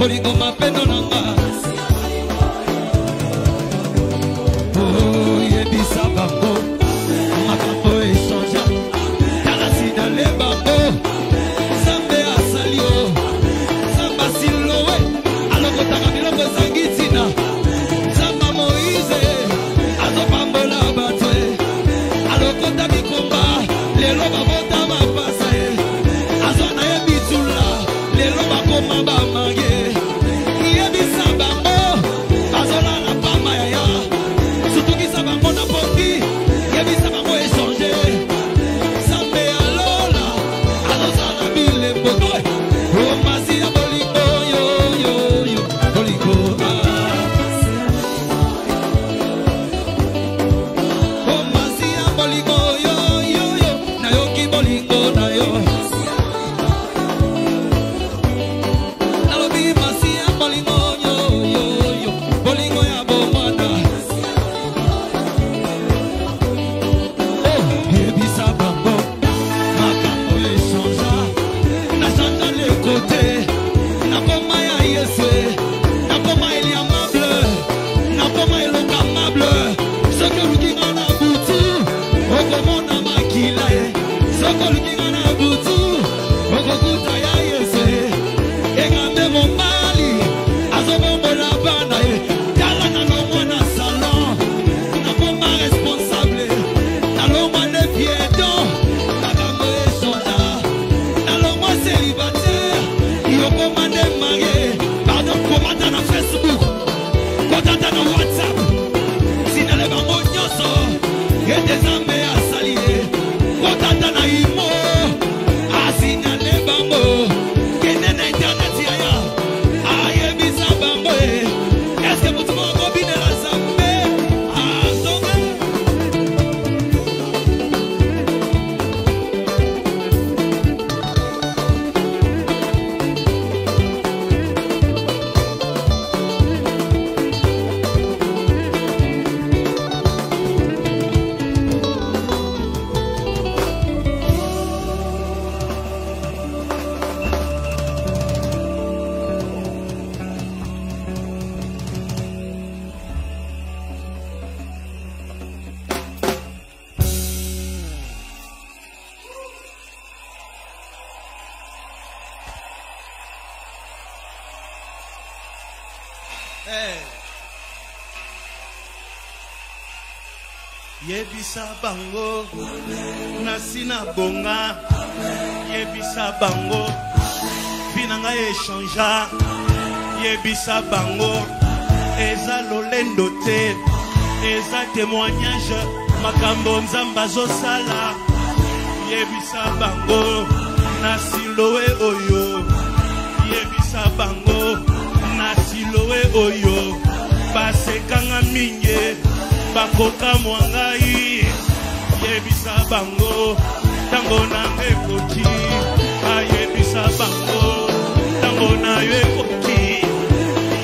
bolingo mapendo nanga. Oh, yebisa bango, makambo echangea. Talasi na le bango, Zambe asalio, Zamba silowe, alokotaka biloko ezangi tina. Zamba Moïse, azopambola bato, alokota bikomba, lelo babota mapasa, azona ye bitula, lelo bakoma bamage. Yebisa bango, azola na pama yaya, sutukisa bango na poki, yebisa bango échanger. Zambe alola, azozala bilembo toy, oh masi ya bolingo yo yo yo, bolingo oh masi ya bolingo yo yo yo, na yoki bolingo na yo. Nalobi masi ya bolingo yo yo yo, bolingo ya bomwana. Oh, yebisa bango, makambo echangea. Na changea les côtés, na koma ya Yesu, na koma il est amable, na koma il est amable. Soko lukinga na butu, okomona makila ye. Soko lukinga na butu, okokuta ya Yesu. Engambe mombali, azobombola bana ye. Tala na longwa na salon, na koma responsable, na longwa ne piedon, makambo echangea. Na longwa célibataire, yokoma ne marié. Pardon, komata na Facebook, komata na WhatsApp. Sinale bango nyonso, ete Zambe asalie. Komata na imo, asinale bango. Kende na internet yaya, ayebisa bango e. Eske mutu moko binela Zambe? Azonga. Yebisa bango, nasina bonga. Yebisa bango, pinanga échangea. Yebisa bango, eza lolendo te, eza témoignage, makambo nzamba zosala. Yebisa bango, nasilowe oyo. Yebisa bango, nasilowe oyo. Basekanga mingi, bakoka mwangai. Yebisa bango, tango na ekoki. Ayebisa bango, tango na yo ekoki.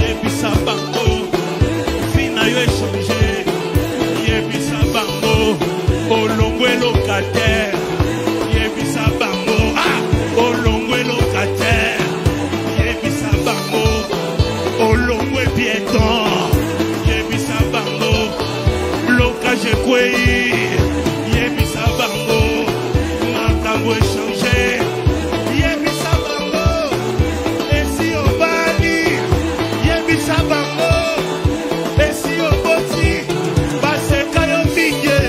Yebisa bango, fina yo échanger. Yebisa bango, olongwe locataire. Yebisa bango, olongwe locataire. Yebisa bango, olongwe piéton. Yebisa bango, blocage kwei. Yebisa bango, makambo échanger. Yebisa bango, esi obali. Yebisa bango, esi oboti. Baseka yo mingi,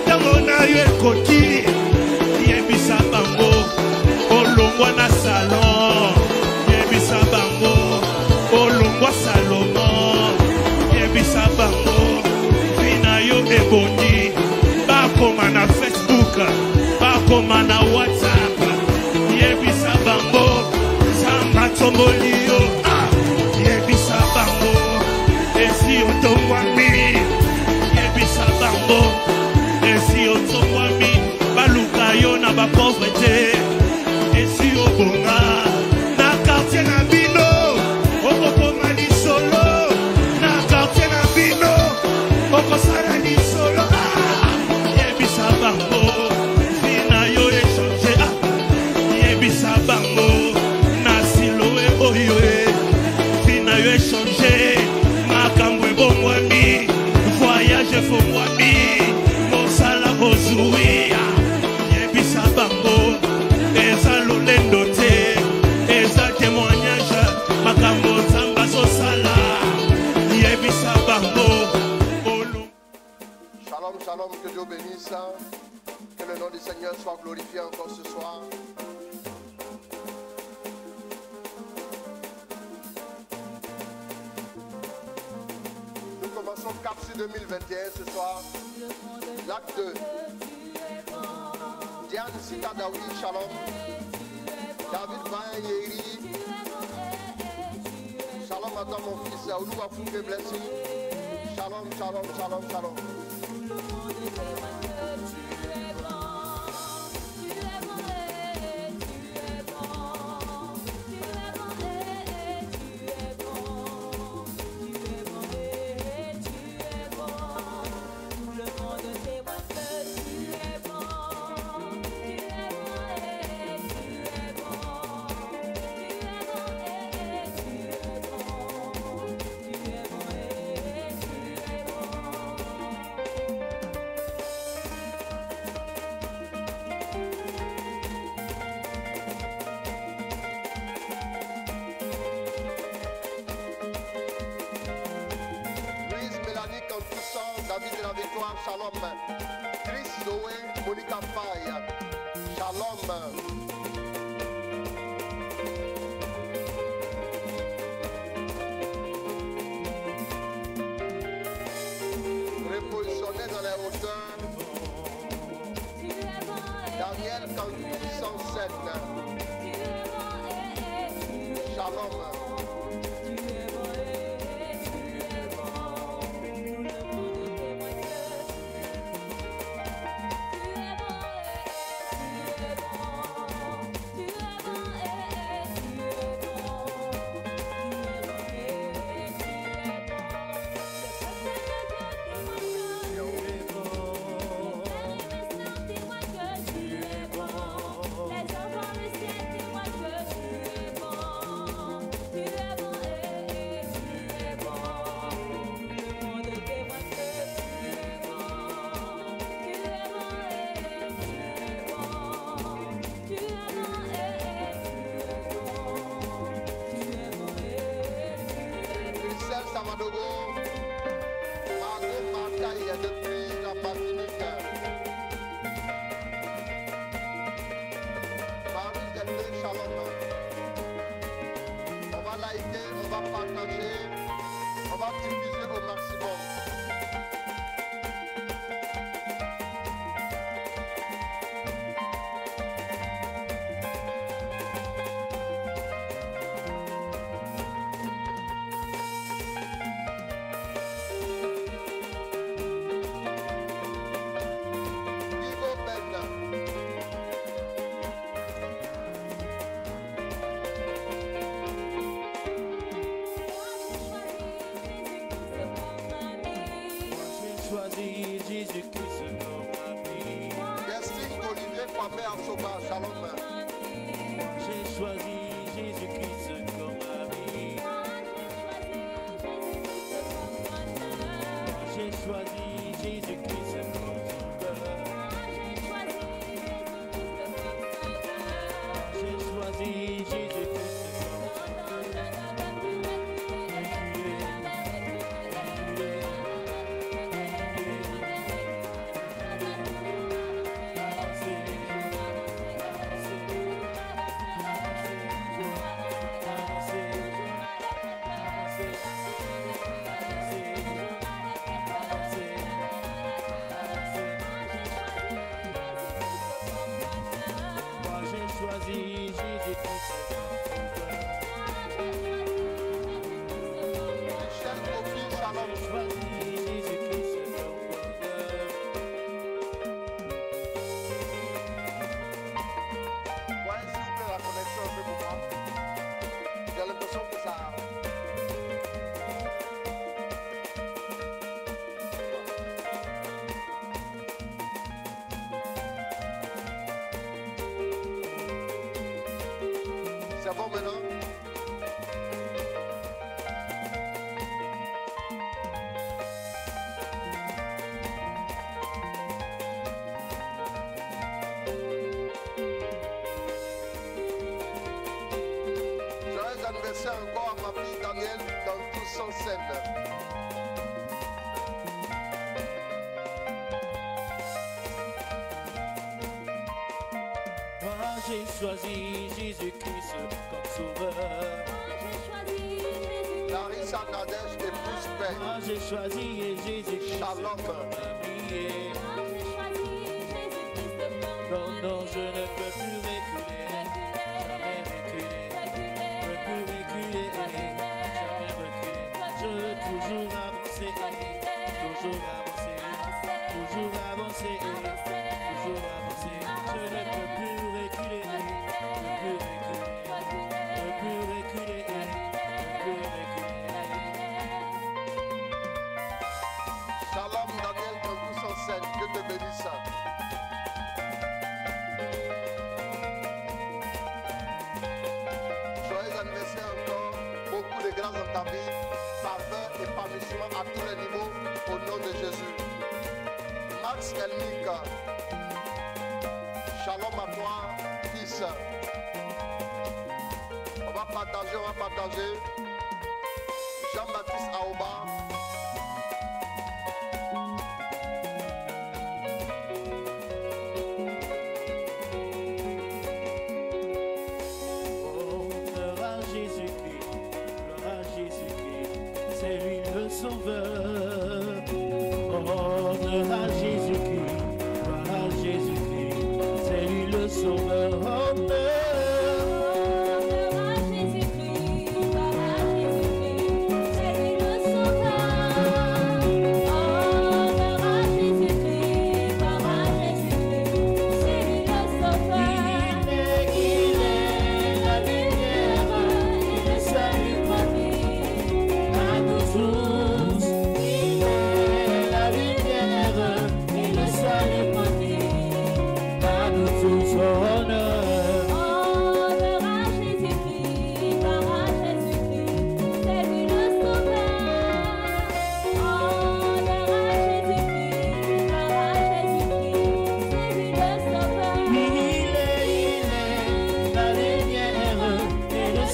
tango na yo ekoki. Yebisa bango, olongwa na salon. Yebisa bango, olongwa Salomon. Yebisa bango, vina yo eboni. Bakoma na Facebook, bakoma na WhatsApp. Yebisa bango, Zamba tomboli yo. Yebisa bango, esi otongwami. Yebisa bango, esi otongwami. Baluka yo na ba pauvreté. Esi obonga, na quartier na bino. Okokoma ni solo, na quartier na bino. Okosala ni solo. Yebisa bango, fina yo échanger. Yebisa bango, nasilowe oyo. soit glorifié encore ce soir. Nous commençons Capsule 2021 ce soir. L'acte 2. Diane Sita Daoui, Shalom. David Vain Yeri. Shalom à toi mon fils. Oluwa Fouke Blessing. Shalom, shalom, shalom, shalom. David de la victoire, shalom. Chris Zoé, Monica Faye, shalom. Repositionné dans les hauteurs. Daniel Cantu 107, shalom. C'est bon maintenant? Joyeux anniversaire encore à ma fille Daniel dans tout son scène. j'ai choisi Jésus-Christ comme sauveur. Larissa Nadège, épouse paix. Moi j'ai choisi Jésus-Christ Shalom. comme ami. Non, non, je ne peux plus reculer. Jamais reculer. Je ne peux plus reculer. Jamais reculer. Je veux toujours avancer. Toujours avancer. Toujours avancer. Toujours avancer. Je ne peux plus reculer. Ne plus reculer. Ne plus reculer. Ne plus reculer. Shalom Daniel de tous en scène. Dieu te bénisse. Joyeux anniversaire encore. Beaucoup de grâce dans ta vie. Faveur et épanouissement à tous les niveaux. Au nom de Jésus. Max Elmic. Shalom à toi, fils. On va partager. Jean-Baptiste Aoba. Gloire à Jésus-Christ, c'est lui le sauveur. Honneur à Jésus-Christ, gloire à Jésus-Christ, c'est lui le sauveur. Honneur.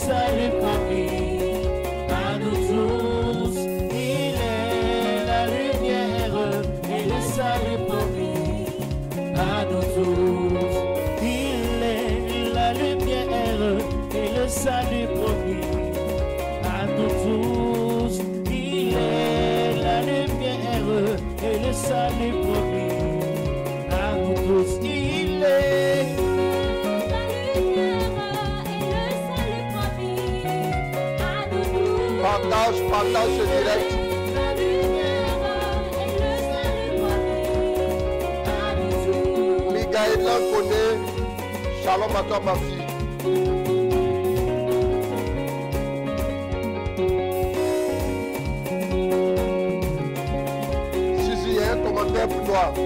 Salut promis à nous tous, il est la lumière et le salut promis à nous tous, il est la lumière et le salut promis à nous tous. Partage ce direct. La lumière et le salut promis à nous tous. Migaël Lankoné, shalom à toi ma fille. Pour toi. Il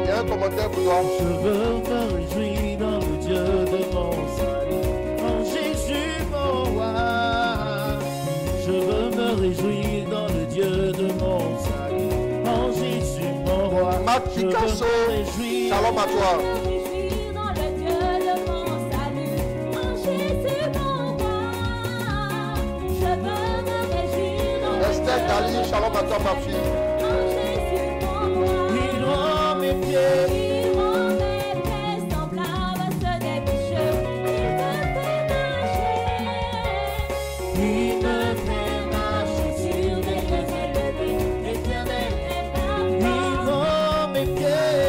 y a un commentaire pour toi. Je veux me réjouir dans le Dieu de mon salut, en Jésus mon roi. Je veux me réjouir dans le Dieu de mon salut, en Jésus mon roi. Marc Picasso, shalom à toi. Esther Dali, shalom à toi ma fille. Mes pieds, il rend mes pieds semblables à ceux des bicheux. Il me fait marcher sur des lieux élevés, éternel est ma foi. Il rend mes pieds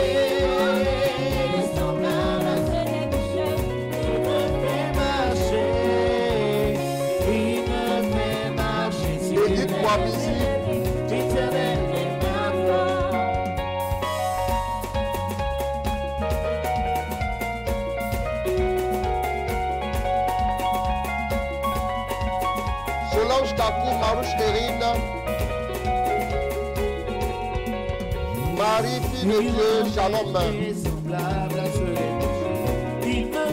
semblables à ceux des bicheux. Il me fait marcher. Il me fait marcher sur des lieux élevés, éternel est ma foi. Solange Kakou, Marouche Erine, Marie, fille de Dieu, shalom. Il me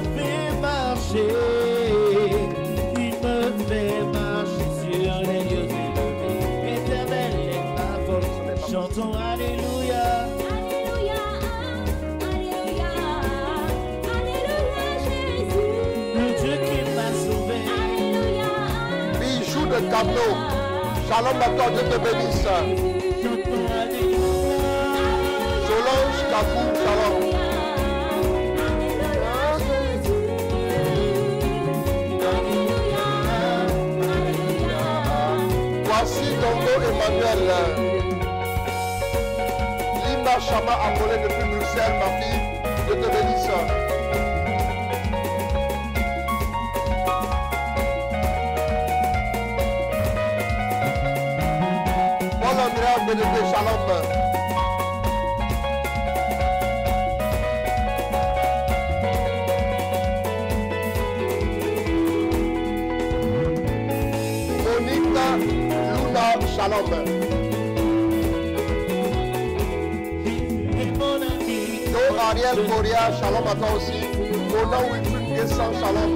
fait marcher sur les lieux élevés. Éternel est ma force. Chantons Alléluia. Alléluia, Alléluia, Alléluia Jésus. Le Dieu qui m'a sauvé. Alléluia. Bijou de tableau, shalom à toi, Dieu te bénisse. Chantons Alléluia. Solange Kakou, shalom. Alléluia, Voici Dongo Emmanuel. Lima Chama Angolais depuis Bruxelles, ma fille. Dieu te bénisse. Paul Andrea Bénédé, shalom. Shalom. Yo Ariel Korea, shalom à toi aussi. Mona Wilfrid Gessan, shalom.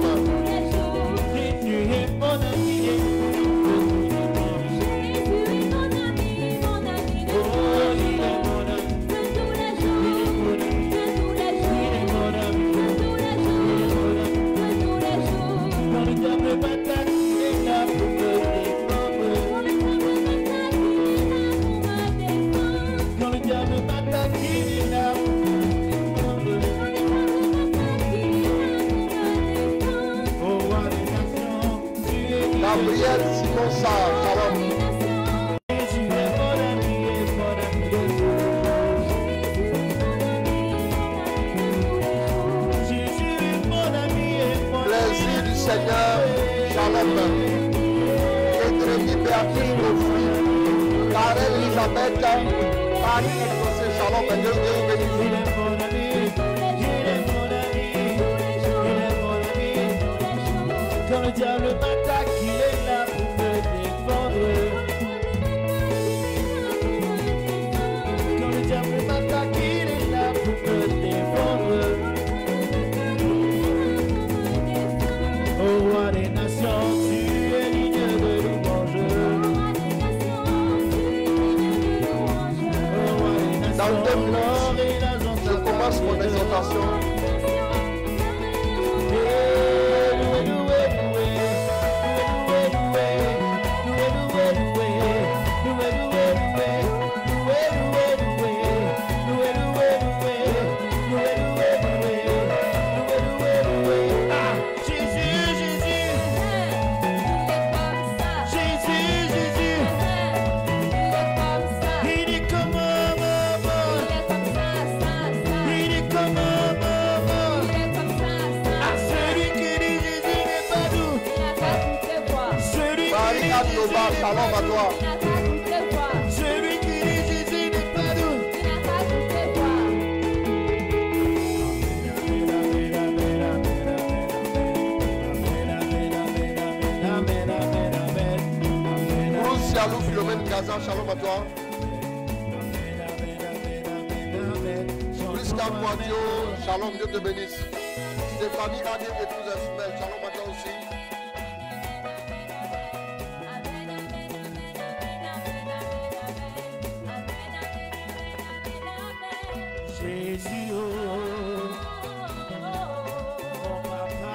Gabriel Simon Sarr, shalom. Plaisir du Seigneur, shalom. Kédrémy Béatrice Gaufry, Karen Elisabeth, Annie Ekosé, shalom. Dieu vous bénisse. Quand le diable m'attaque, il est là pour me défendre. Quand le diable m'attaque, il est là pour me défendre. Au roi des nations, tu es digne de louange. Au roi des nations, Dans 2 minutes, et la je commence mon exhortation. Shalom à toi. Celui qui dit Jésus n'est pas doux. Bruce Yalou Philomène Gazan, shalom à toi. Prisca Poitio, shalom, Dieu te bénisse. Stéphanie Adil et tous les femelles, shalom à toi aussi. Jésus, oh, mon papa,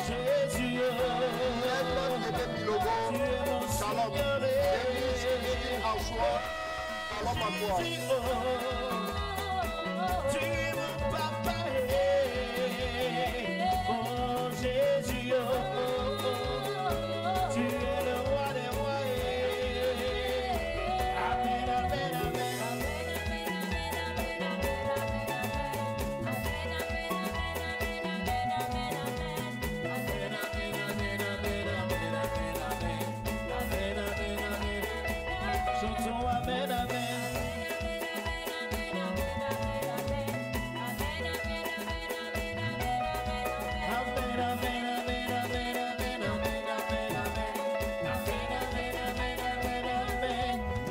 Jésus, oh, Shalom, shalom à toi. tu es mon papa, oh Jésus, oh, tu es le roi des rois, amen, amen, amen. Chantons amen, amen.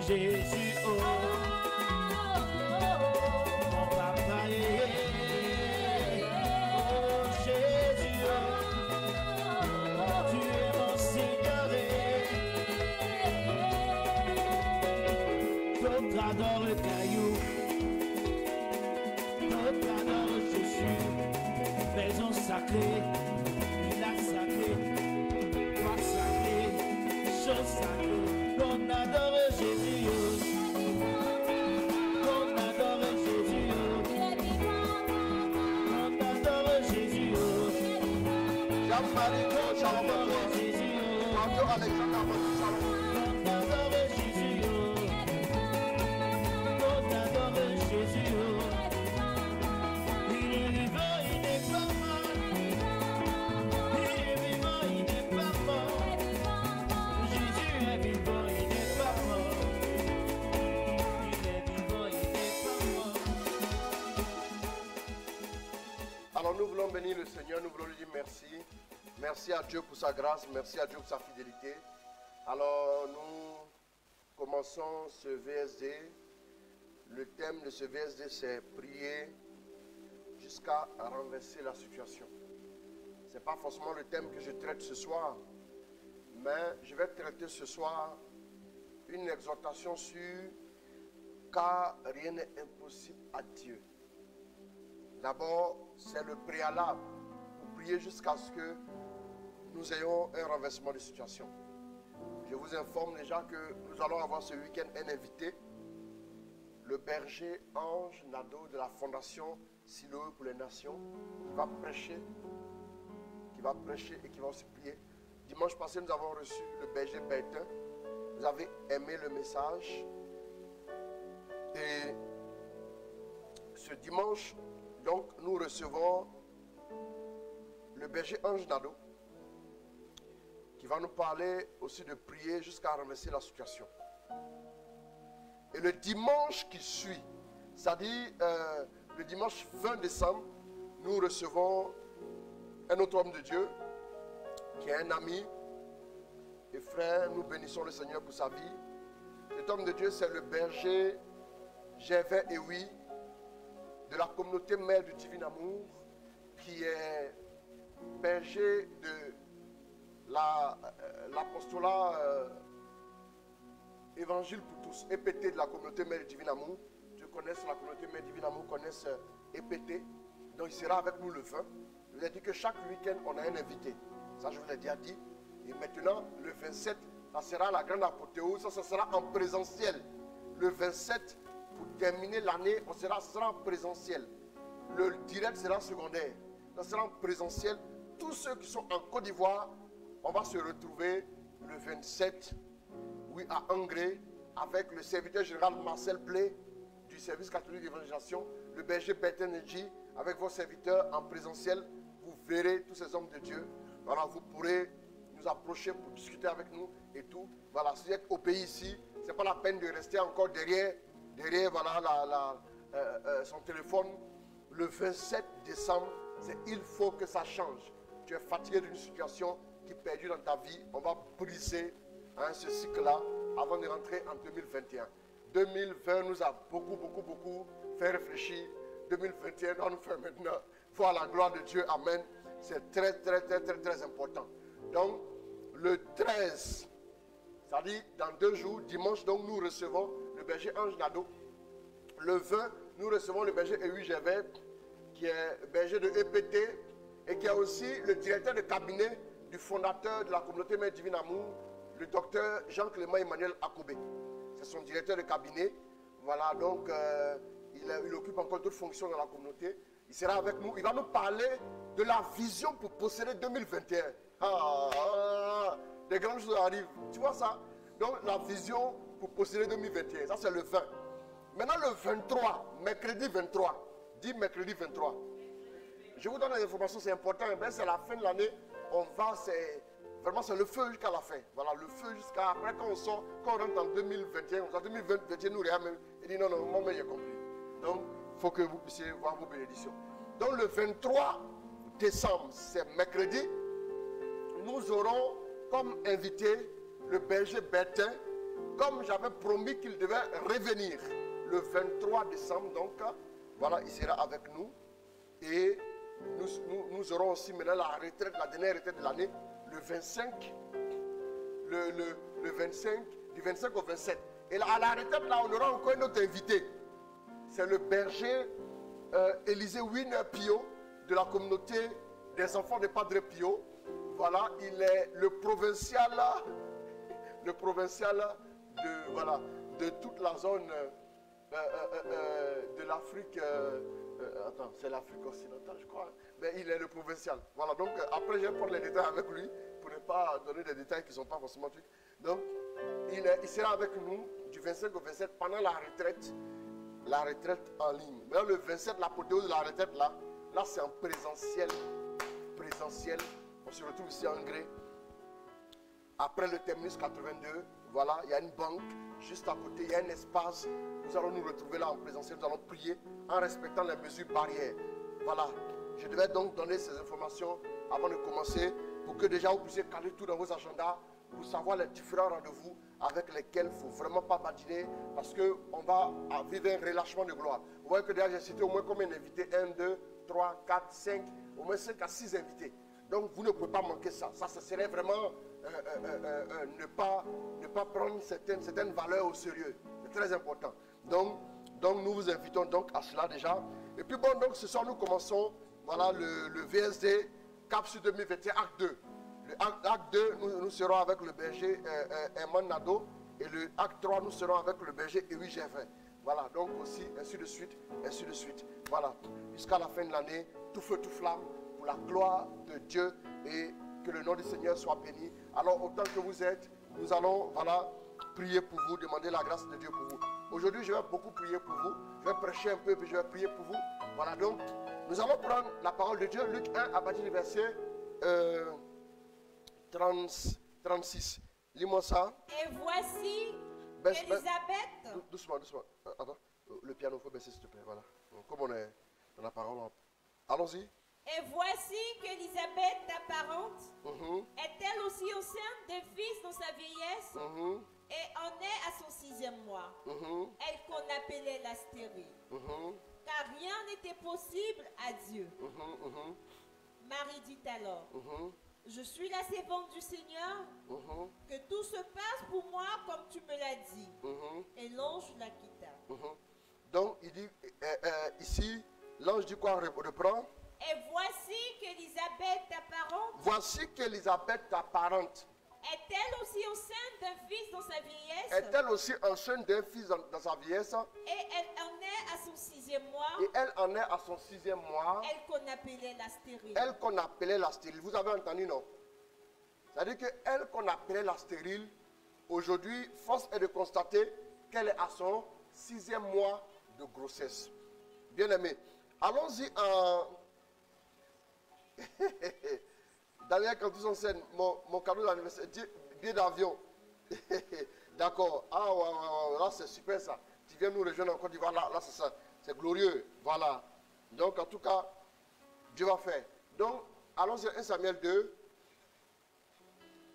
Jésus, oh, mon papa, oh Jésus, oh, tu es mon Seigneur, d'autres adorent le caillou, d'autres adorent Jésus, maison sacrée, village sacré, roi sacré, chose sacrée, qu'on adore Jésus, qu'on adore Jésus, qu'on adore Jésus, Jean-Marie, shalom à toi. Radio Alexandre Amadou Salomon. Alors nous voulons bénir le Seigneur, nous voulons lui dire merci. Merci à Dieu pour sa grâce, merci à Dieu pour sa fidélité. Alors nous commençons ce VSD. Le thème de ce VSD c'est prier jusqu'à renverser la situation. Ce n'est pas forcément le thème que je traite ce soir, mais je vais traiter ce soir une exhortation sur car rien n'est impossible à Dieu. D'abord, c'est le préalable pour prier jusqu'à ce que nous ayons un renversement de situation. Je vous informe déjà que nous allons avoir ce week-end un invité, le berger Ange Nadeau de la Fondation Siloé pour les Nations, qui va prêcher et qui va aussi prier. Dimanche passé, nous avons reçu le berger Bertin. Vous avez aimé le message. Et ce dimanche, donc, nous recevons le berger Ange Nadeau qui va nous parler aussi de prier jusqu'à renverser la situation. Et le dimanche qui suit, c'est-à-dire le dimanche 20 décembre, nous recevons un autre homme de Dieu qui est un ami et frère. Nous bénissons le Seigneur pour sa vie. Cet homme de Dieu, c'est le berger Gervais Ewi de la communauté Mère du Divin Amour, qui est berger de l'apostolat Évangile pour tous, EPT de la communauté Mère du Divin Amour. Ceux qui connaissent la communauté Mère du Divin Amour connaissent EPT. Donc il sera avec nous le 20. Je vous ai dit que chaque week-end on a un invité. Ça je vous l'ai déjà dit. Et maintenant le 27, ça sera la grande apothéose. Ça sera en présentiel. Le 27, pour terminer l'année, ça sera en présentiel. Le direct sera secondaire. Ça sera en présentiel. Tous ceux qui sont en Côte d'Ivoire, on va se retrouver le 27, oui, à Angré, avec le serviteur général Marcel Blé du service catholique d'évangélisation, le berger Bertin-Nedji, avec vos serviteurs en présentiel. Vous verrez tous ces hommes de Dieu. Voilà, vous pourrez nous approcher pour discuter avec nous et tout. Voilà, si vous êtes au pays ici, ce n'est pas la peine de rester encore derrière voilà, son téléphone. Le 27 décembre, il faut que ça change. Tu es fatigué d'une situation qui perdure dans ta vie. On va briser ce cycle-là avant de rentrer en 2021. 2020 nous a beaucoup fait réfléchir. 2021 doit nous faire maintenant voir la gloire de Dieu. Amen. C'est très important. Donc, le 13, c'est-à-dire dans 2 jours, dimanche, donc nous recevons le berger Ange Nadeau. Le 20, nous recevons le berger Ewi Gervais, qui est berger de EPT et qui est aussi le directeur de cabinet du fondateur de la communauté Mère Divin Amour, le docteur Jean-Clément Emmanuel Akobé. C'est son directeur de cabinet. Voilà, donc il occupe encore d'autres fonctions dans la communauté. Il sera avec nous. Il va nous parler de la vision pour posséder 2021. Des grandes choses arrivent. Tu vois ça? Donc la vision pour posséder 2021. Ça c'est le 20. Maintenant le 23, mercredi 23. Dis mercredi 23. Je vous donne des informations, c'est important. C'est la fin de l'année. On va, vraiment c'est le feu jusqu'à la fin. Voilà, le feu jusqu'à après quand on sort, quand on rentre en 2021, en 2021 nous rien même. Il dit non, moi j'ai compris. Donc, il faut que vous puissiez voir vos bénédictions. Donc le 23 décembre, c'est mercredi, nous aurons comme invité le berger Bertin, comme j'avais promis qu'il devait revenir le 23 décembre. Donc, voilà, il sera avec nous. Et nous aurons aussi maintenant la retraite, la dernière retraite de l'année, le 25, le 25, du 25 au 27. Et là, à la retraite, là, on aura encore un autre invité. C'est le berger Élisée Wiener Pio de la communauté des enfants de Padre Pio. Voilà, il est le provincial de toute la zone de l'Afrique. Attends, c'est l'Afrique occidentale, je crois. Mais il est le provincial. Voilà, donc après, je vais prendre les détails avec lui pour pour ne pas donner des détails qui ne sont pas forcément trucs. Donc, il sera avec nous du 25 au 27 pendant la retraite en ligne. Mais le 27, l'apothéose de la retraite, là c'est en présentiel. On se retrouve ici en Grès. Après le terminus 82, voilà, il y a une banque juste à côté, il y a un espace. Nous allons nous retrouver là en présentiel, nous allons prier en respectant les mesures barrières. Voilà, je devais donc donner ces informations avant de commencer pour que déjà vous puissiez caler tout dans vos agendas pour savoir les différents rendez-vous avec lesquels il ne faut vraiment pas badiner parce qu'on va vivre un relâchement de gloire. Vous voyez que déjà j'ai cité au moins combien d'invités? 1, 2, 3, 4, 5, au moins 5 à 6 invités. Donc vous ne pouvez pas manquer ça. Ça, ce serait vraiment ne pas prendre certaines valeurs au sérieux. C'est très important. Donc nous vous invitons donc à cela déjà. Et puis bon, donc ce soir nous commençons voilà, le VSD Capsule 2021 Acte 2. Le acte 2, nous serons avec le berger Herman Nado. Et le acte 3, nous serons avec le berger Ewi Gervais. Voilà, donc aussi, ainsi de suite, ainsi de suite. Voilà, jusqu'à la fin de l'année, tout feu, tout flamme, pour la gloire de Dieu et que le nom du Seigneur soit béni. Alors, autant que vous êtes, nous allons, voilà, prier pour vous, demander la grâce de Dieu pour vous. Aujourd'hui, je vais beaucoup prier pour vous. Je vais prêcher un peu, puis je vais prier pour vous. Voilà, donc, nous allons prendre la parole de Dieu, Luc 1, à partir du verset 36. Lis-moi ça. Et voici Élisabeth. Doucement. Attends, le piano, il faut baisser s'il te plaît. Voilà. Donc, comme on est dans la parole, allons-y. Et voici qu'Élisabeth, ta parente, est-elle aussi enceinte d'un fils dans sa vieillesse et en est à son 6e mois. Elle qu'on appelait la stérile. Car rien n'était possible à Dieu. Marie dit alors, je suis la servante du Seigneur, que tout se passe pour moi comme tu me l'as dit. Et l'ange la quitta. Donc il dit, ici, l'ange dit quoi? Reprend. Et voici qu'Élisabeth, ta parente, voici qu'Élisabeth, ta parente, est-elle aussi enceinte d'un fils dans sa vieillesse? Est-elle aussi enceinte d'un fils dans sa vieillesse? Et elle en est à son 6e mois. Et elle en est à son 6e mois. Elle qu'on appelait la stérile. Elle qu'on appelait la stérile. Vous avez entendu, non? C'est-à-dire que elle qu'on appelait la stérile, aujourd'hui, force est de constater qu'elle est à son 6e mois de grossesse. Bien aimé. Allons-y en... Daniel, quand tu scène, mon cadeau d'anniversaire, billet d'avion. D'accord. Ah, ouais, là c'est super ça. Tu viens nous rejoindre en Côte d'Ivoire, là c'est ça. C'est glorieux. Voilà. Donc, en tout cas, Dieu va faire. Donc, allons-y à 1 Samuel 2.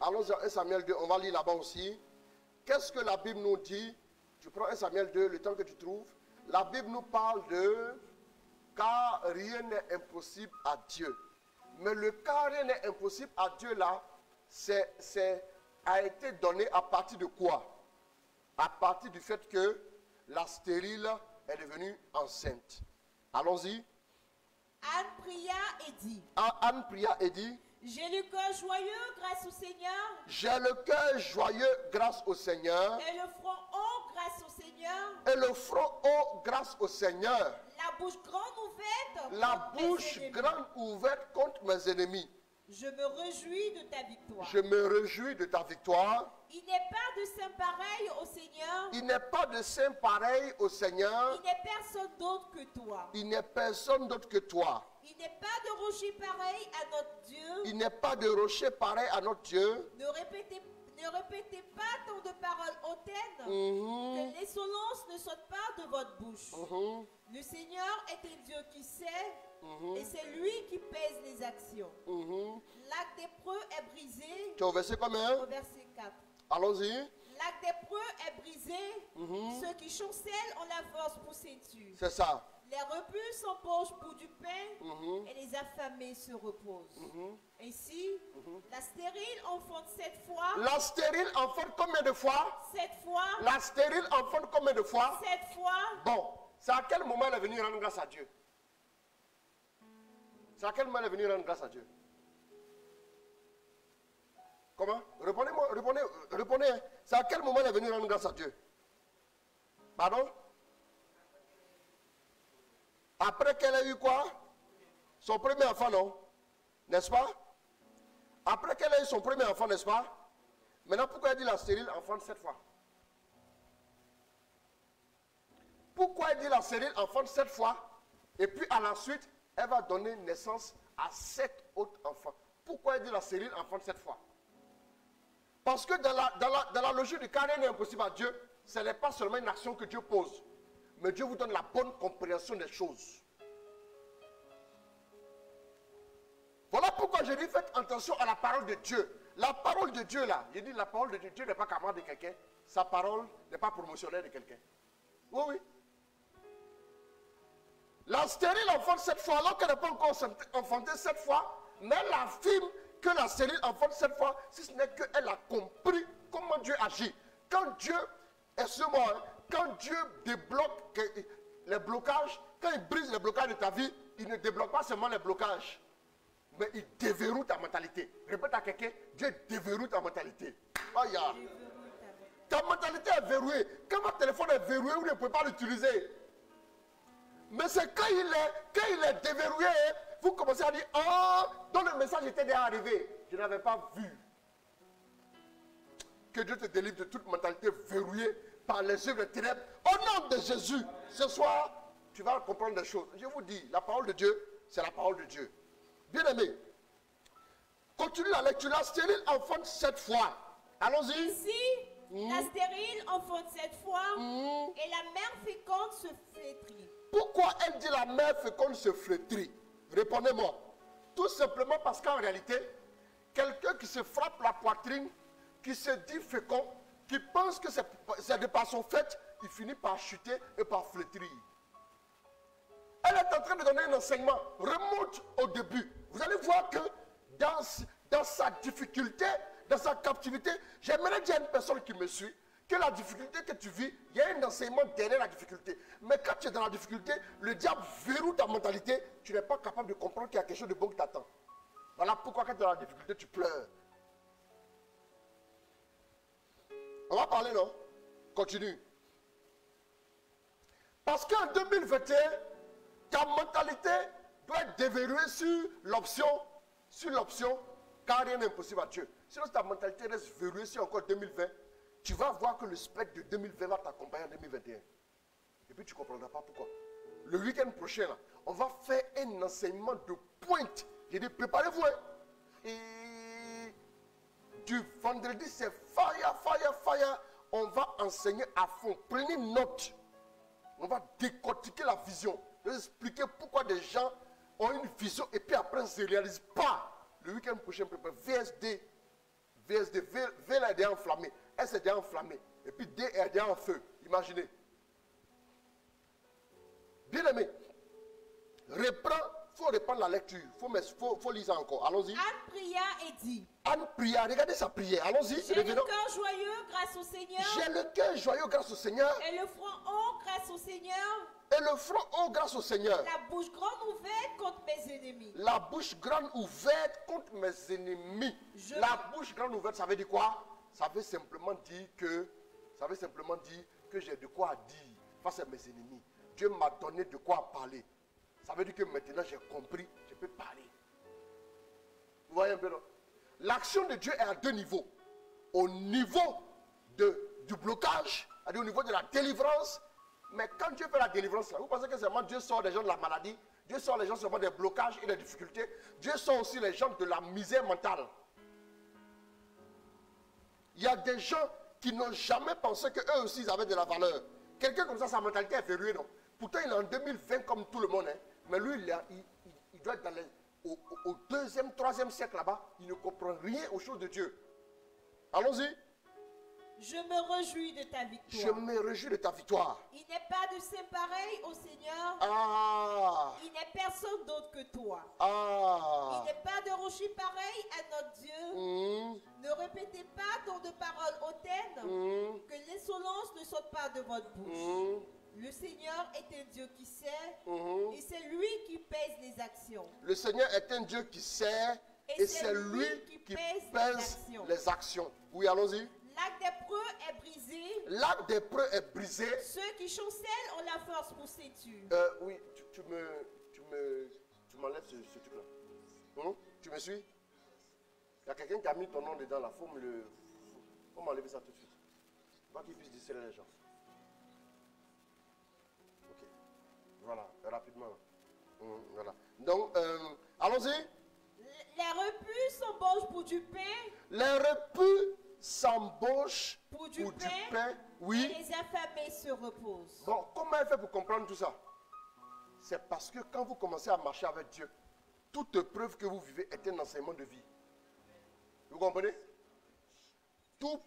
Allons-y à 1 Samuel 2. On va lire là-bas aussi. Qu'est-ce que la Bible nous dit? Tu prends 1 Samuel 2, le temps que tu trouves. La Bible nous parle de car rien n'est impossible à Dieu. Mais le car rien n'est impossible à Dieu là, a été donné à partir de quoi? À partir du fait que la stérile est devenue enceinte. Allons-y. Anne pria et dit. Anne pria et dit. J'ai le cœur joyeux grâce au Seigneur. J'ai le cœur joyeux grâce au Seigneur. Et le front haut grâce au Seigneur. Et le front haut grâce au Seigneur. La bouche grande ouverte. La bouche grande ouverte contre mes ennemis. Je me réjouis de ta victoire. Je me réjouis de ta victoire. Il n'est pas de saint pareil au Seigneur. Il n'est pas de saint pareil au Seigneur. Il n'est personne d'autre que toi. Il n'est personne d'autre que toi. Il n'est pas de rocher pareil à notre Dieu. Il n'est pas de rocher pareil à notre Dieu. Ne répétez pas tant de paroles hautaines, que l'insolence ne saute pas de votre bouche. Le Seigneur est un Dieu qui sait, et c'est lui qui pèse les actions. L'acte des preux est brisé. Tu es au verset combien? Au verset 4. Allons-y. L'acte des preux est brisé. Ceux qui chancellent ont la force pour ceinture. C'est ça. Les repus s'empochent pour du pain et les affamés se reposent. Ainsi, la stérile enfante 7 fois. La stérile enfante combien de fois? 7 fois. La stérile enfante combien de fois? 7 fois. Bon, c'est à quel moment elle est venue rendre grâce à Dieu? C'est à quel moment elle est venue rendre grâce à Dieu? Comment? Répondez. C'est à quel moment elle est venue rendre grâce à Dieu? Pardon? Après qu'elle ait eu quoi? Son premier enfant, non? N'est-ce pas? Après qu'elle a eu son premier enfant, n'est-ce pas? Maintenant, pourquoi elle dit la stérile enfante 7 fois? Pourquoi elle dit la stérile enfante 7 fois? Et puis à la suite, elle va donner naissance à 7 autres enfants. Pourquoi elle dit la stérile enfante 7 fois? Parce que dans la logique du carré n'est impossible à Dieu, ce n'est pas seulement une action que Dieu pose, mais Dieu vous donne la bonne compréhension des choses. Voilà pourquoi je dis faites attention à la parole de Dieu. La parole de Dieu là, je dis la parole de Dieu, Dieu n'est pas camarade de quelqu'un, sa parole n'est pas promotionnelle de quelqu'un. Oui, oui. La stérile enfante 7 fois, alors qu'elle n'est pas encore enfantée 7 fois, mais elle affirme que la stérile enfante 7 fois, si ce n'est qu'elle a compris comment Dieu agit. Quand Dieu, excuse-moi, quand Dieu débloque les blocages, quand il brise les blocages de ta vie, il ne débloque pas seulement les blocages, mais il déverrouille ta mentalité. Répète à quelqu'un, Dieu déverrouille ta mentalité. Oh, yeah. Ta mentalité est verrouillée. Quand votre téléphone est verrouillé, vous ne pouvez pas l'utiliser. Mais c'est quand il est déverrouillé, vous commencez à dire, oh, donc le message était déjà arrivé. Je n'avais pas vu. Que Dieu te délivre de toute mentalité verrouillée par les œuvres des ténèbres. Au nom de Jésus, ce soir, tu vas comprendre des choses. Je vous dis, la parole de Dieu, c'est la parole de Dieu. Bien aimé, continue la lecture. La stérile enfante 7 fois. Allons-y. Ici, la stérile enfante 7 fois et la mère féconde se flétrit. Pourquoi elle dit la mère féconde se flétrit? Répondez-moi. Tout simplement parce qu'en réalité, quelqu'un qui se frappe la poitrine, qui se dit fécond, qui pense que c'est de par son fait, il finit par chuter et par flétrir. Elle est en train de donner un enseignement. Remonte au début. Vous allez voir que dans sa difficulté, dans sa captivité, j'aimerais dire à une personne qui me suit que la difficulté que tu vis, il y a un enseignement derrière la difficulté. Mais quand tu es dans la difficulté, le diable verrouille ta mentalité, tu n'es pas capable de comprendre qu'il y a quelque chose de bon qui t'attend. Voilà pourquoi quand tu es dans la difficulté, tu pleures. On va parler, non? Continue. Parce qu'en 2021, ta mentalité doit être déverrouillée sur l'option, car rien n'est impossible à Dieu. Sinon, si ta mentalité reste verrouillée sur encore 2020, tu vas voir que le spectre de 2020 va t'accompagner en 2021. Et puis tu ne comprendras pas pourquoi. Le week-end prochain, là, on va faire un enseignement de pointe. J'ai dit, préparez-vous. Hein. Et du vendredi, c'est fire, fire, fire. On va enseigner à fond. Prenez note. On va décortiquer la vision. Je vais expliquer pourquoi des gens ont une vision et puis après, ils ne se réalisent pas. Le week-end prochain, prépare VSD, V là est déjà enflammé, S est déjà enflammé, et puis D est déjà en feu. Imaginez. Bien aimé, il faut reprendre la lecture, faut lire ça encore. Allons-y. Anne pria et dit. Anne pria, regardez sa prière. Allons-y. J'ai le cœur joyeux grâce au Seigneur. J'ai le cœur joyeux grâce au Seigneur. Et le front haut grâce au Seigneur. Et le front haut grâce au Seigneur. La bouche grande ouverte contre mes ennemis. La bouche grande ouverte contre mes ennemis. La bouche grande ouverte, ça veut dire quoi? Ça veut simplement dire que j'ai de quoi dire face à mes ennemis. Dieu m'a donné de quoi parler. Ça veut dire que maintenant j'ai compris, je peux parler. Vous voyez un peu, non? L'action de Dieu est à deux niveaux. Au niveau du blocage, c'est-à-dire au niveau de la délivrance. Mais quand Dieu fait la délivrance, vous pensez que seulement Dieu sort les gens de la maladie? Dieu sort les gens seulement des blocages et des difficultés. Dieu sort aussi les gens de la misère mentale. Il y a des gens qui n'ont jamais pensé qu'eux aussi ils avaient de la valeur. Quelqu'un comme ça, sa mentalité est verrouillée, non? Pourtant, il est en 2020 comme tout le monde. Hein. Mais lui, il doit être au 2e, 3e siècle là-bas. Il ne comprend rien aux choses de Dieu. Allons-y. Je me réjouis de ta victoire. Je me réjouis de ta victoire. Il n'est pas de saint pareil au Seigneur. Ah. Il n'est personne d'autre que toi. Ah. Il n'est pas de rocher pareil à notre Dieu. Ne répétez pas tant de paroles hautaines que l'insolence ne saute pas de votre bouche. Le Seigneur est un Dieu qui sait et c'est lui qui pèse les actions. Le Seigneur est un Dieu qui sait et c'est lui qui pèse les actions. Oui, allons-y. L'arc des preux est brisé. L'arc des preux est brisé. Ceux qui chancellent ont la force pour s'étuer. Oui, tu m'enlèves ce truc-là. Tu me suis? Il y a quelqu'un qui a mis ton nom dedans là. Faut m'enlever ça tout de suite. Pas qu'il puisse distraire les gens. Ok. Voilà, rapidement. Voilà. Donc, allons-y. Les repus s'embauchent pour du pain. Les repus s'embauchent Pour du pain. Et Oui. les affamés se reposent. Bon, comment elle fait pour comprendre tout ça? C'est parce que quand vous commencez à marcher avec Dieu, toute preuve que vous vivez est un enseignement de vie. Vous comprenez? Toute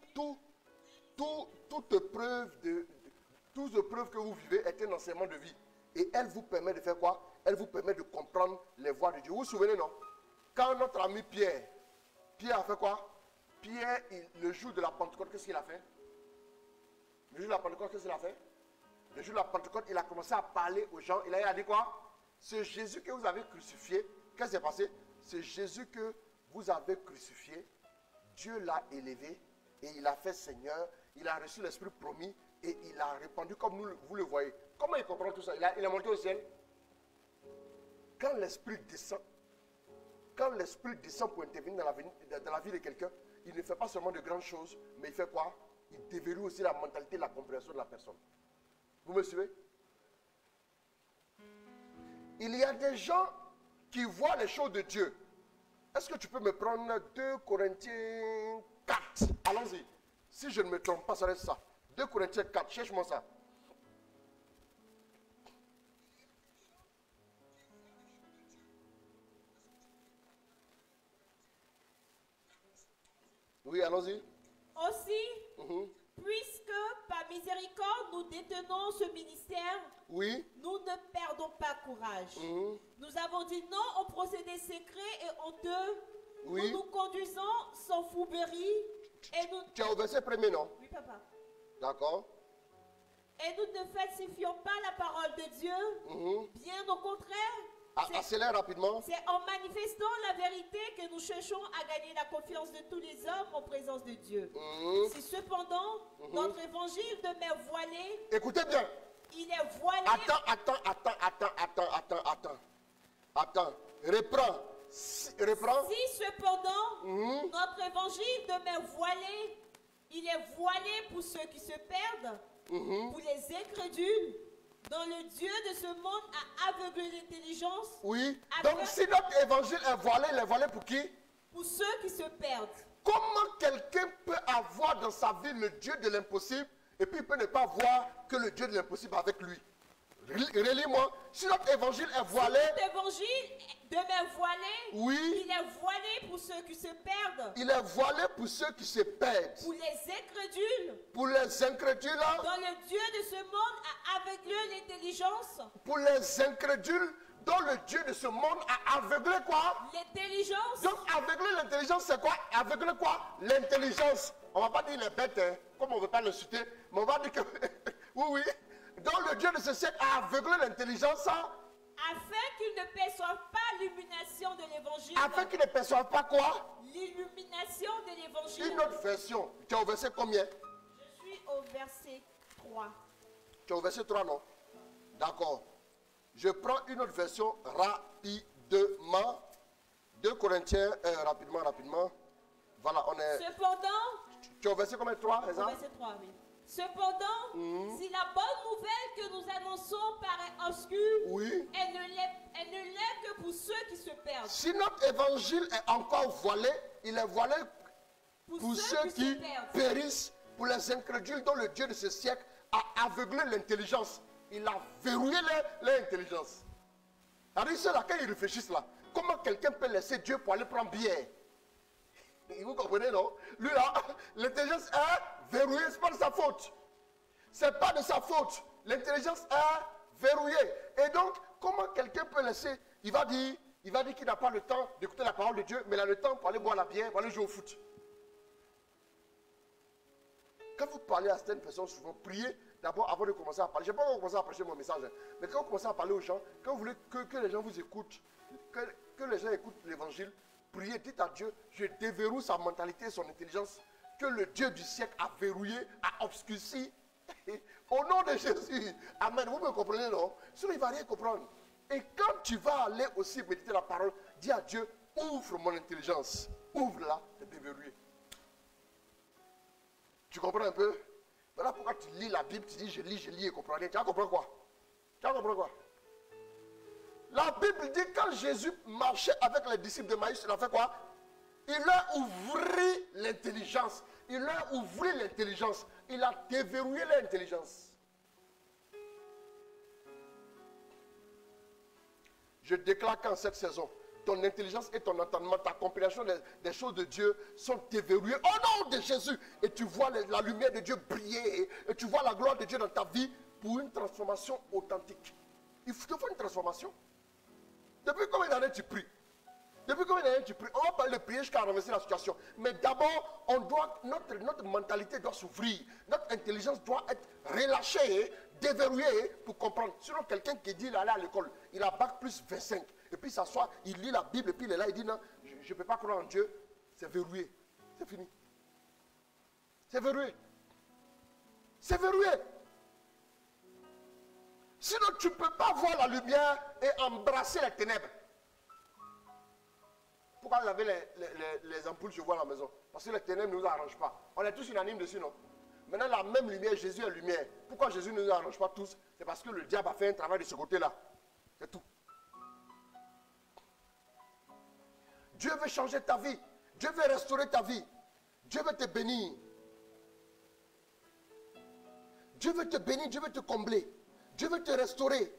preuve que vous vivez est un enseignement de vie. Et elle vous permet de faire quoi? Elle vous permet de comprendre les voies de Dieu. Vous vous souvenez, non? Quand notre ami Pierre a fait quoi? Pierre, le jour de la Pentecôte, qu'est-ce qu'il a fait? Le jour de la Pentecôte, qu'est-ce qu'il a fait? Le jour de la Pentecôte, il a commencé à parler aux gens. Il a dit quoi? C'est Jésus que vous avez crucifié. Qu'est-ce qui s'est passé? C'est Jésus que vous avez crucifié. Dieu l'a élevé et il a fait Seigneur. Il a reçu l'Esprit promis et il a répandu comme vous le voyez. Comment il comprend tout ça? Il est monté au ciel. Quand l'Esprit descend pour intervenir dans la vie de quelqu'un, il ne fait pas seulement de grandes choses, mais il fait quoi? Il déverrouille aussi la mentalité et la compréhension de la personne. Vous me suivez? Il y a des gens qui voient les choses de Dieu. Est-ce que tu peux me prendre 2 Corinthiens 4? Allons-y. Si je ne me trompe pas, ça reste ça. 2 Corinthiens 4, cherche-moi ça. Oui, allons-y. Aussi, puisque par miséricorde nous détenons ce ministère, Oui. nous ne perdons pas courage. Nous avons dit non au procédé secret et honteux. Oui. Nous nous conduisons sans fourberie. Et nous... Tu as au verset premier, non? Oui, papa. D'accord. Et nous ne falsifions pas la parole de Dieu. Bien au contraire. Accélère rapidement. C'est en manifestant la vérité que nous cherchons à gagner la confiance de tous les hommes en présence de Dieu. Si cependant notre évangile demeure voilé, Écoutez bien. il est voilé. Attends. Reprends. Reprends. Si cependant notre évangile demeure voilé, il est voilé pour ceux qui se perdent, pour les incrédules, dont le Dieu de ce monde a aveuglé l'intelligence. Oui. Donc si notre évangile est voilé, il est voilé pour qui? Pour ceux qui se perdent. Comment quelqu'un peut avoir dans sa vie le Dieu de l'impossible et puis il peut ne pas voir que le Dieu de l'impossible avec lui? Relis-moi. Si notre évangile est voilé, Si notre évangile demeure voilé, oui, il est voilé pour ceux qui se perdent. il est voilé pour ceux qui se perdent. Pour les incrédules, Pour les incrédules, dont le Dieu de ce monde a aveuglé l'intelligence. pour les incrédules dont le Dieu de ce monde a aveuglé quoi? L'intelligence. Donc aveugler l'intelligence, c'est quoi? Aveugler quoi? L'intelligence. On ne va pas dire les bêtes, hein, comme on ne veut pas le citer, mais on va dire que oui. Donc le Dieu de ce siècle a aveuglé l'intelligence, Afin qu'ils ne perçoivent pas l'illumination de l'évangile. afin qu'ils ne perçoivent pas quoi? L'illumination de l'évangile. Une autre version. Tu as au verset combien? Je suis au verset 3. Tu es au verset 3, non? D'accord. Je prends une autre version rapidement. 2 Corinthiens, rapidement. Voilà, on est... Cependant, Tu es au verset combien? 3, c'est au ça? verset 3, oui. Cependant, si la bonne nouvelle que nous annonçons paraît obscure, Oui. elle ne l'est que pour ceux qui se perdent. Si notre évangile est encore voilé, il est voilé pour ceux qui se perdent. périssent, pour les incrédules dont le Dieu de ce siècle a aveuglé l'intelligence. Il a verrouillé leur intelligence. Alors ceux-là, quand ils réfléchissent là, comment quelqu'un peut laisser Dieu pour aller prendre bière? Vous comprenez, non? Lui là, l'intelligence est verrouillée, ce n'est pas de sa faute. C'est pas de sa faute. L'intelligence est verrouillée. Et donc, comment quelqu'un peut laisser, il va dire qu'il n'a pas le temps d'écouter la parole de Dieu, mais il a le temps pour aller boire la bière, pour aller jouer au foot. Quand vous parlez à certaines personnes, souvent, priez d'abord avant de commencer à parler. Je n'ai pas encore commencé à prêcher mon message, hein, mais quand vous commencez à parler aux gens, quand vous voulez que les gens vous écoutent, que les gens écoutent l'évangile, priez, dites à Dieu, je déverrouille sa mentalité et son intelligence, que le Dieu du siècle a verrouillé, a obscurci. Au nom de Jésus, amen. Vous me comprenez, non? Sinon, il ne va rien comprendre. Et quand tu vas aller aussi méditer la parole, dis à Dieu, ouvre mon intelligence. ouvre là, c'est déverrouillé. Tu comprends un peu? Voilà pourquoi tu lis la Bible, tu dis je lis et comprends rien. Tu vas comprendre quoi? Tu vas comprendre quoi? La Bible dit quand Jésus marchait avec les disciples de Maïs, il a fait quoi? Il leur ouvrit l'intelligence. Il leur ouvrit l'intelligence. Il a déverrouillé l'intelligence. Je déclare qu'en cette saison, ton intelligence et ton entendement, ta compréhension des choses de Dieu sont déverrouillées au nom de Jésus. Et tu vois la lumière de Dieu briller. Et tu vois la gloire de Dieu dans ta vie pour une transformation authentique. Il te faut une transformation. Depuis combien d'années tu pries? Depuis combien d'années tu pries? On va parler de prier jusqu'à renverser la situation. Mais d'abord, notre mentalité doit s'ouvrir. Notre intelligence doit être relâchée, déverrouillée pour comprendre. Sinon, quelqu'un qui dit il allait à l'école, il a bac plus 25. Et puis il s'assoit, il lit la Bible, et puis il est là, il dit non, je ne peux pas croire en Dieu. C'est verrouillé. C'est fini. C'est verrouillé. C'est verrouillé. Sinon, tu ne peux pas voir la lumière et embrasser les ténèbres. Pourquoi vous avez les ampoules, je vois à la maison? Parce que les ténèbres ne nous arrangent pas. On est tous unanimes dessus, non? Maintenant, la même lumière, Jésus est lumière. Pourquoi Jésus ne nous arrange pas tous? C'est parce que le diable a fait un travail de ce côté-là. C'est tout. Dieu veut changer ta vie. Dieu veut restaurer ta vie. Dieu veut te bénir. Dieu veut te bénir, Dieu veut te combler. Dieu veut te restaurer.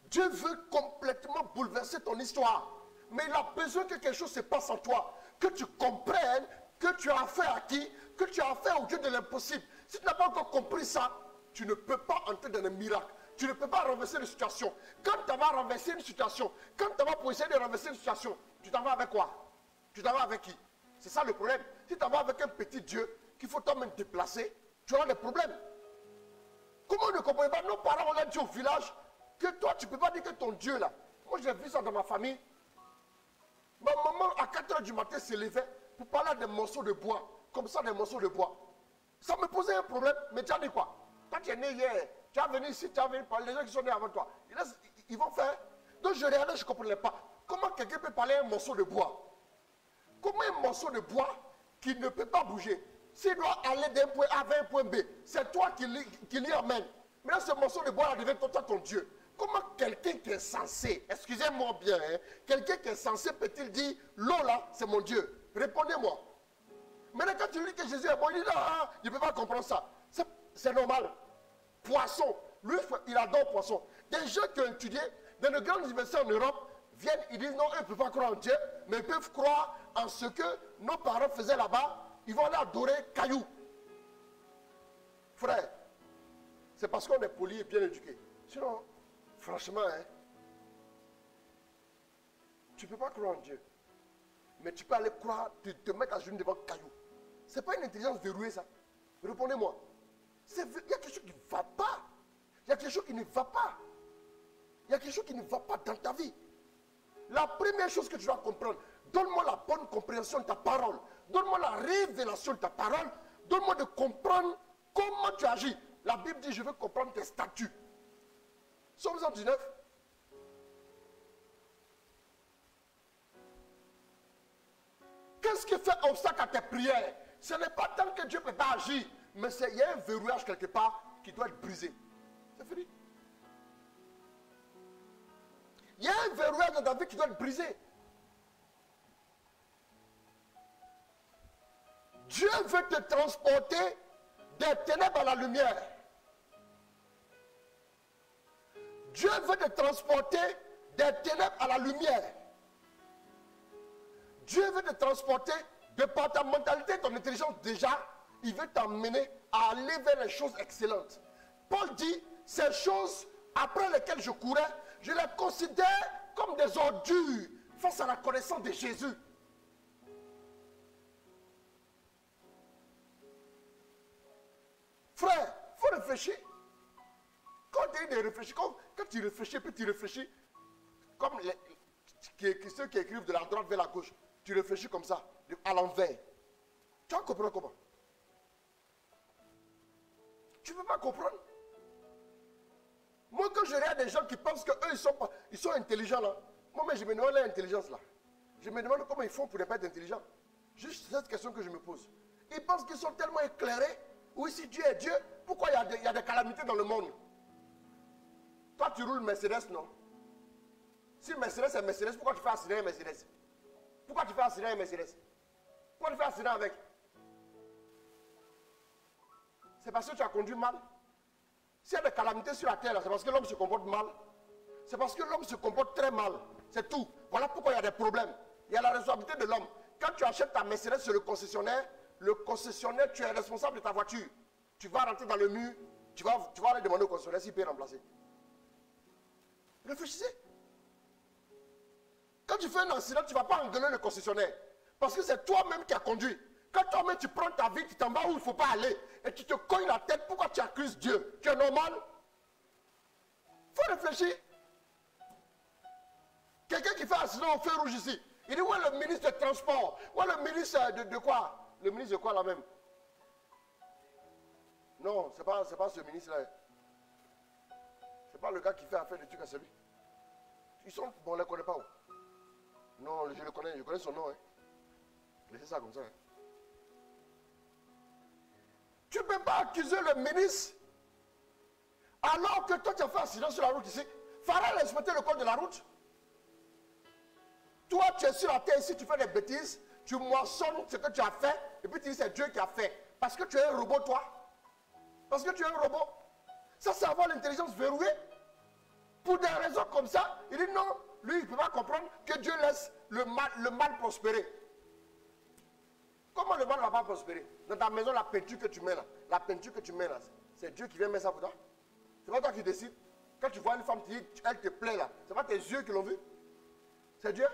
Dieu veut complètement bouleverser ton histoire. Mais il a besoin que quelque chose se passe en toi. Que tu comprennes que tu as affaire à qui? Que tu as affaire au Dieu de l'impossible. Si tu n'as pas encore compris ça, tu ne peux pas entrer dans un miracle. Tu ne peux pas renverser une situation. Quand tu vas renverser une situation, quand tu vas pour essayer de renverser une situation, tu t'en vas avec quoi? Tu t'en vas avec qui? C'est ça le problème. Si tu t'en vas avec un petit Dieu qu'il faut toi-même déplacer, tu auras des problèmes. Comment on ne comprend pas? Nos parents, on a dit au village que toi, tu ne peux pas dire que ton Dieu là. Moi, j'ai vu ça dans ma famille. Ma maman, à 4 h du matin, se levait pour parler des morceaux de bois. Comme ça, des morceaux de bois. Ça me posait un problème. Mais tu as dit quoi? Quand tu es né hier, tu as venu ici, tu as venu parler. Les gens qui sont nés avant toi, ils vont faire. Donc je regardais, je ne comprenais pas. Comment quelqu'un peut parler un morceau de bois? Comment un morceau de bois qui ne peut pas bouger, s'il doit aller d'un point A vers un point B, c'est toi qui l'y emmène. Maintenant, ce morceau de bois là devient toi ton Dieu. Comment quelqu'un qui est censé, excusez-moi bien, hein, quelqu'un qui est censé peut-il dire, l'eau là, c'est mon Dieu? Répondez-moi. Maintenant, quand tu dis que Jésus est bon, il dit, ah, il ne peut pas comprendre ça. C'est normal. Poisson, lui, il adore poisson. Des gens qui ont étudié dans de grandes universités en Europe viennent, ils disent, non, eux ne peuvent pas croire en Dieu, mais ils peuvent croire en ce que nos parents faisaient là-bas. Ils vont aller adorer cailloux. Frère, c'est parce qu'on est poli et bien éduqué. Sinon, franchement, hein, tu ne peux pas croire en Dieu. Mais tu peux aller croire, te mettre à genoux devant caillou. Ce n'est pas une intelligence verrouillée, ça. Répondez-moi. Il y a quelque chose qui ne va pas. Il y a quelque chose qui ne va pas. Il y a quelque chose qui ne va pas dans ta vie. La première chose que tu dois comprendre, donne-moi la bonne compréhension de ta parole. Donne-moi la révélation de ta parole. Donne-moi de comprendre comment tu agis. La Bible dit, je veux comprendre tes statuts. Psaume 119. Qu'est-ce qui fait obstacle à tes prières? Ce n'est pas tant que Dieu ne peut pas agir, mais il y a un verrouillage quelque part qui doit être brisé. C'est fini. Il y a un verrouillage dans ta vie qui doit être brisé. Dieu veut te transporter des ténèbres à la lumière. Dieu veut te transporter des ténèbres à la lumière. Dieu veut te transporter de par ta mentalité, ton intelligence déjà, il veut t'emmener à aller vers les choses excellentes. Paul dit, ces choses après lesquelles je courais, je les considère comme des ordures face à la connaissance de Jésus. Frère, il faut réfléchir. Quand tu dis de réfléchir, quand tu réfléchis, puis tu réfléchis, comme ceux qui écrivent de la droite vers la gauche, tu réfléchis comme ça, à l'envers. Tu vas comprendre comment? Tu ne peux pas comprendre. Moi, quand je regarde des gens qui pensent qu'eux, ils sont intelligents là, moi, mais je me demande leur intelligence là. Je me demande comment ils font pour ne pas être intelligents. Juste cette question que je me pose. Ils pensent qu'ils sont tellement éclairés. Oui, si Dieu est Dieu, pourquoi il y a des calamités dans le monde? Toi, tu roules Mercedes, non? Si Mercedes est Mercedes, pourquoi tu fais accident avec Mercedes? Pourquoi tu fais accident avec Mercedes? Pourquoi tu fais accident avec? C'est parce que tu as conduit mal. S'il y a des calamités sur la terre, c'est parce que l'homme se comporte mal. C'est parce que l'homme se comporte très mal. C'est tout. Voilà pourquoi il y a des problèmes. Il y a la responsabilité de l'homme. Quand tu achètes ta Mercedes sur le concessionnaire, tu es responsable de ta voiture. Tu vas rentrer dans le mur, tu vas aller demander au concessionnaire s'il peut remplacer. Réfléchissez. Quand tu fais un accident, tu ne vas pas engueuler le concessionnaire. Parce que c'est toi-même qui as conduit. Quand toi-même tu prends ta vie, tu t'en vas où il ne faut pas aller. Et tu te cognes la tête, pourquoi tu accuses Dieu? Tu es normal? Il faut réfléchir. Quelqu'un qui fait un accident au feu rouge ici. Il dit, où est le ministre des Transports? Où est le ministre de quoi? Le ministre de quoi là même? Non, ce n'est pas ce ministre-là. Ce n'est pas le gars qui fait affaire de trucs à celui. Ils sont, bon, on ne les connaît pas où? Non, je le connais, je connais son nom. Hein. Laissez ça comme ça. Hein. Tu ne peux pas accuser le ministre alors que toi tu as fait un accident sur la route ici. Fallait respecter le code de la route. Toi, tu es sur la terre ici, tu fais des bêtises, tu moissonnes ce que tu as fait, et puis tu dis c'est Dieu qui a fait. Parce que tu es un robot, toi. Parce que tu es un robot. Ça, c'est avoir l'intelligence verrouillée. Pour des raisons comme ça, il dit non, lui, il ne peut pas comprendre que Dieu laisse le mal prospérer. Comment le mal ne va pas prospérer? Dans ta maison, la peinture que tu mets là, c'est Dieu qui vient mettre ça pour toi. C'est pas toi qui décides. Quand tu vois une femme, tu dis, elle te plaît là, c'est pas tes yeux qui l'ont vu. C'est Dieu.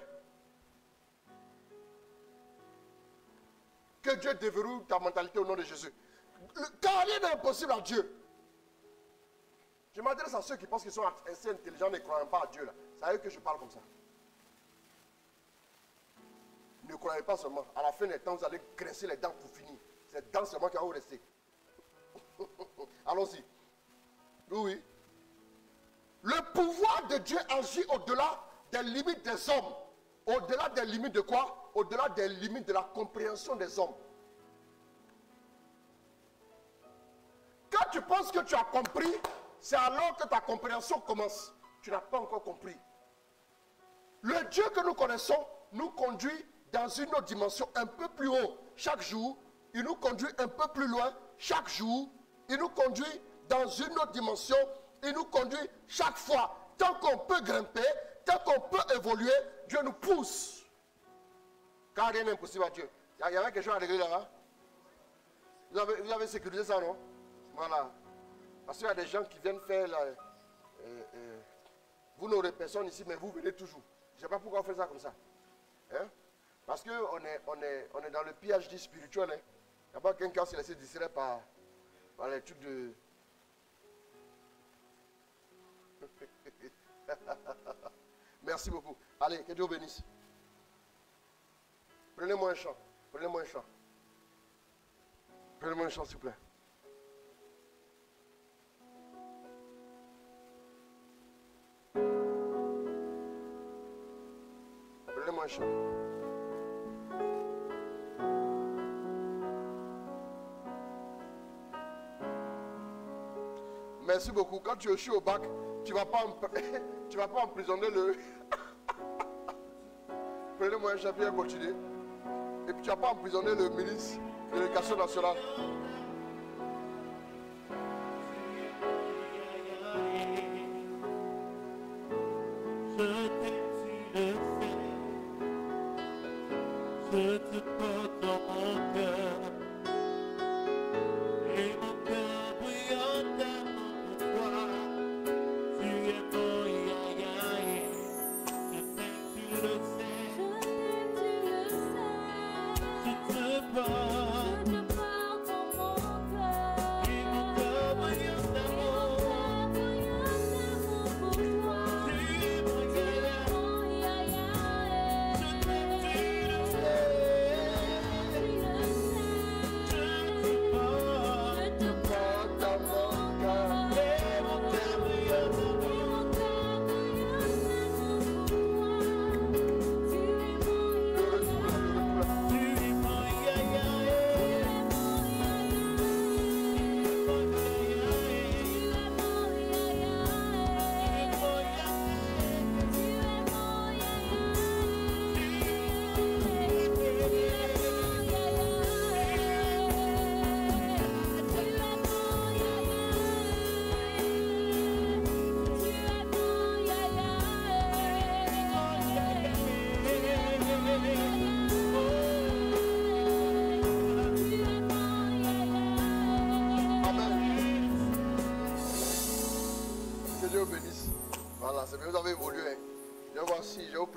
Que Dieu déverrouille ta mentalité au nom de Jésus. Car rien n'est impossible à Dieu. Je m'adresse à ceux qui pensent qu'ils sont assez intelligents et ne croient pas à Dieu là. C'est à eux que je parle comme ça. Ne croyez pas seulement. À la fin des temps, vous allez grincer les dents pour finir. C'est dents seulement qui vont rester. Allons-y. Oui. Le pouvoir de Dieu agit au-delà des limites des hommes. Au-delà des limites de quoi? Au-delà des limites de la compréhension des hommes. Quand tu penses que tu as compris, c'est alors que ta compréhension commence. Tu n'as pas encore compris. Le Dieu que nous connaissons nous conduit dans une autre dimension un peu plus haut chaque jour. Il nous conduit un peu plus loin chaque jour. Il nous conduit dans une autre dimension. Il nous conduit chaque fois. Tant qu'on peut grimper, tant qu'on peut évoluer, Dieu nous pousse. Car rien n'est impossible à Dieu. Il y avait quelque chose à régler là. Vous avez sécurisé ça, non? Voilà. Parce qu'il y a des gens qui viennent faire la, vous n'aurez personne ici, mais vous venez toujours. Je ne sais pas pourquoi on fait ça comme ça. Hein? Parce qu'on est dans le PhD spirituel. Hein? Il n'y a pas quelqu'un qui s'est laissé distraire par les trucs de... Merci beaucoup. Allez, que Dieu vous bénisse. Prenez-moi un chant. Prenez-moi un chant. Prenez-moi un chant, s'il vous plaît. Prenez-moi un chant. Merci beaucoup. Quand tu échoues au bac, tu ne vas pas emprisonner le... Prenez-moi un chapitre et continuez. Et puis tu ne vas pas emprisonner le ministre de l'Éducation nationale. Je te porte dans mon cœur. Et mon cœur brille d'amour pour toi. Tu es mon ya-ya-ya. Je t'aime, tu le sais. Je te porte dans mon cœur. Et mon cœur brille d'amour. Tu es mon ya-ya-ya. Je t'aime, tu le sais.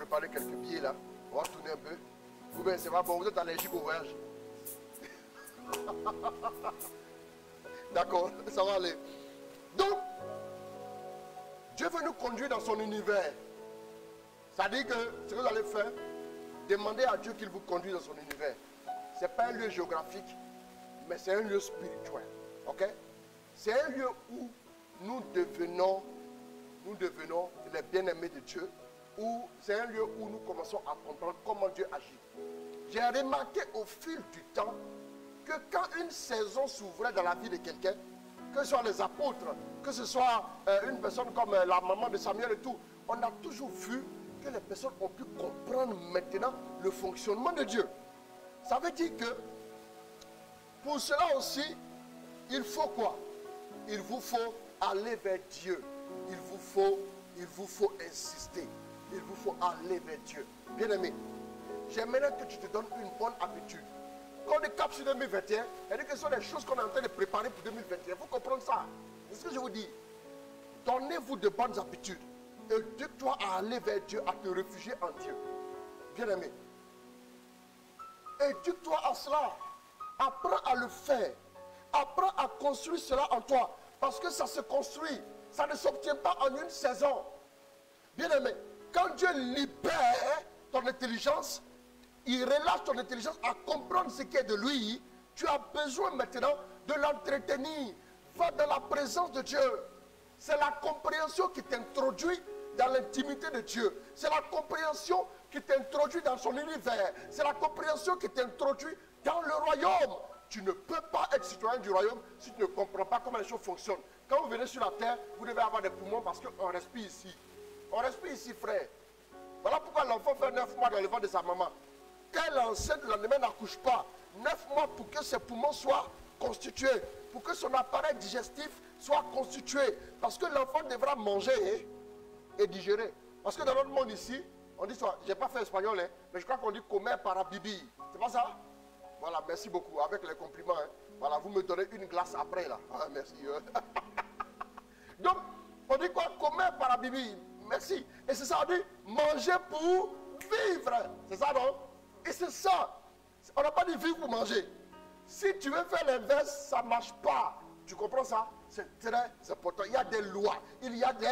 préparé quelques billets là. On va tourner un peu. Ou bien c'est pas bon, vous êtes allergique au voyage. D'accord, ça va aller. Donc, Dieu veut nous conduire dans son univers. Ça dit que ce que vous allez faire, demandez à Dieu qu'il vous conduise dans son univers. Ce n'est pas un lieu géographique, mais c'est un lieu spirituel. Ok? C'est un lieu où nous devenons les bien-aimés de Dieu, où c'est un lieu où nous commençons à comprendre comment Dieu agit. J'ai remarqué au fil du temps que quand une saison s'ouvrait dans la vie de quelqu'un, que ce soit les apôtres, que ce soit une personne comme la maman de Samuel et tout, on a toujours vu que les personnes ont pu comprendre maintenant le fonctionnement de Dieu. Ça veut dire que pour cela aussi, il faut quoi? Il vous faut aller vers Dieu. Il vous faut insister. Il vous faut aller vers Dieu. Bien aimé, j'aimerais que tu te donnes une bonne habitude. Quand on est cap sur 2021, il que ce sont des choses qu'on est en train de préparer pour 2021. Il faut comprendre ça. C'est ce que je vous dis. Donnez-vous de bonnes habitudes. Éduque-toi à aller vers Dieu, à te réfugier en Dieu. Bien aimé. Éduque-toi à cela. Apprends à le faire. Apprends à construire cela en toi. Parce que ça se construit. Ça ne s'obtient pas en une saison. Bien aimé, quand Dieu libère ton intelligence, il relâche ton intelligence à comprendre ce qui est de lui, tu as besoin maintenant de l'entretenir. Va dans la présence de Dieu. C'est la compréhension qui t'introduit dans l'intimité de Dieu. C'est la compréhension qui t'introduit dans son univers. C'est la compréhension qui t'introduit dans le royaume. Tu ne peux pas être citoyen du royaume si tu ne comprends pas comment les choses fonctionnent. Quand vous venez sur la terre, vous devez avoir des poumons parce qu'on respire ici. On respire ici, frère. Voilà pourquoi l'enfant fait 9 mois dans le ventre de sa maman. Quand l'enceinte, le lendemain, n'accouche pas, 9 mois pour que ses poumons soient constitués, pour que son appareil digestif soit constitué. Parce que l'enfant devra manger et digérer. Parce que dans notre monde ici, on dit ça, je n'ai pas fait espagnol, mais je crois qu'on dit comer para bibi. C'est pas ça? Voilà, merci beaucoup, avec les compliments. Voilà, vous me donnez une glace après là. Ah, merci. Donc, on dit quoi? Comer para bibi. Merci. Et c'est ça, on dit manger pour vivre. C'est ça, non? Et c'est ça. On n'a pas dit vivre pour manger. Si tu veux faire l'inverse, ça ne marche pas. Tu comprends ça? C'est très important. Il y a des lois, il y a des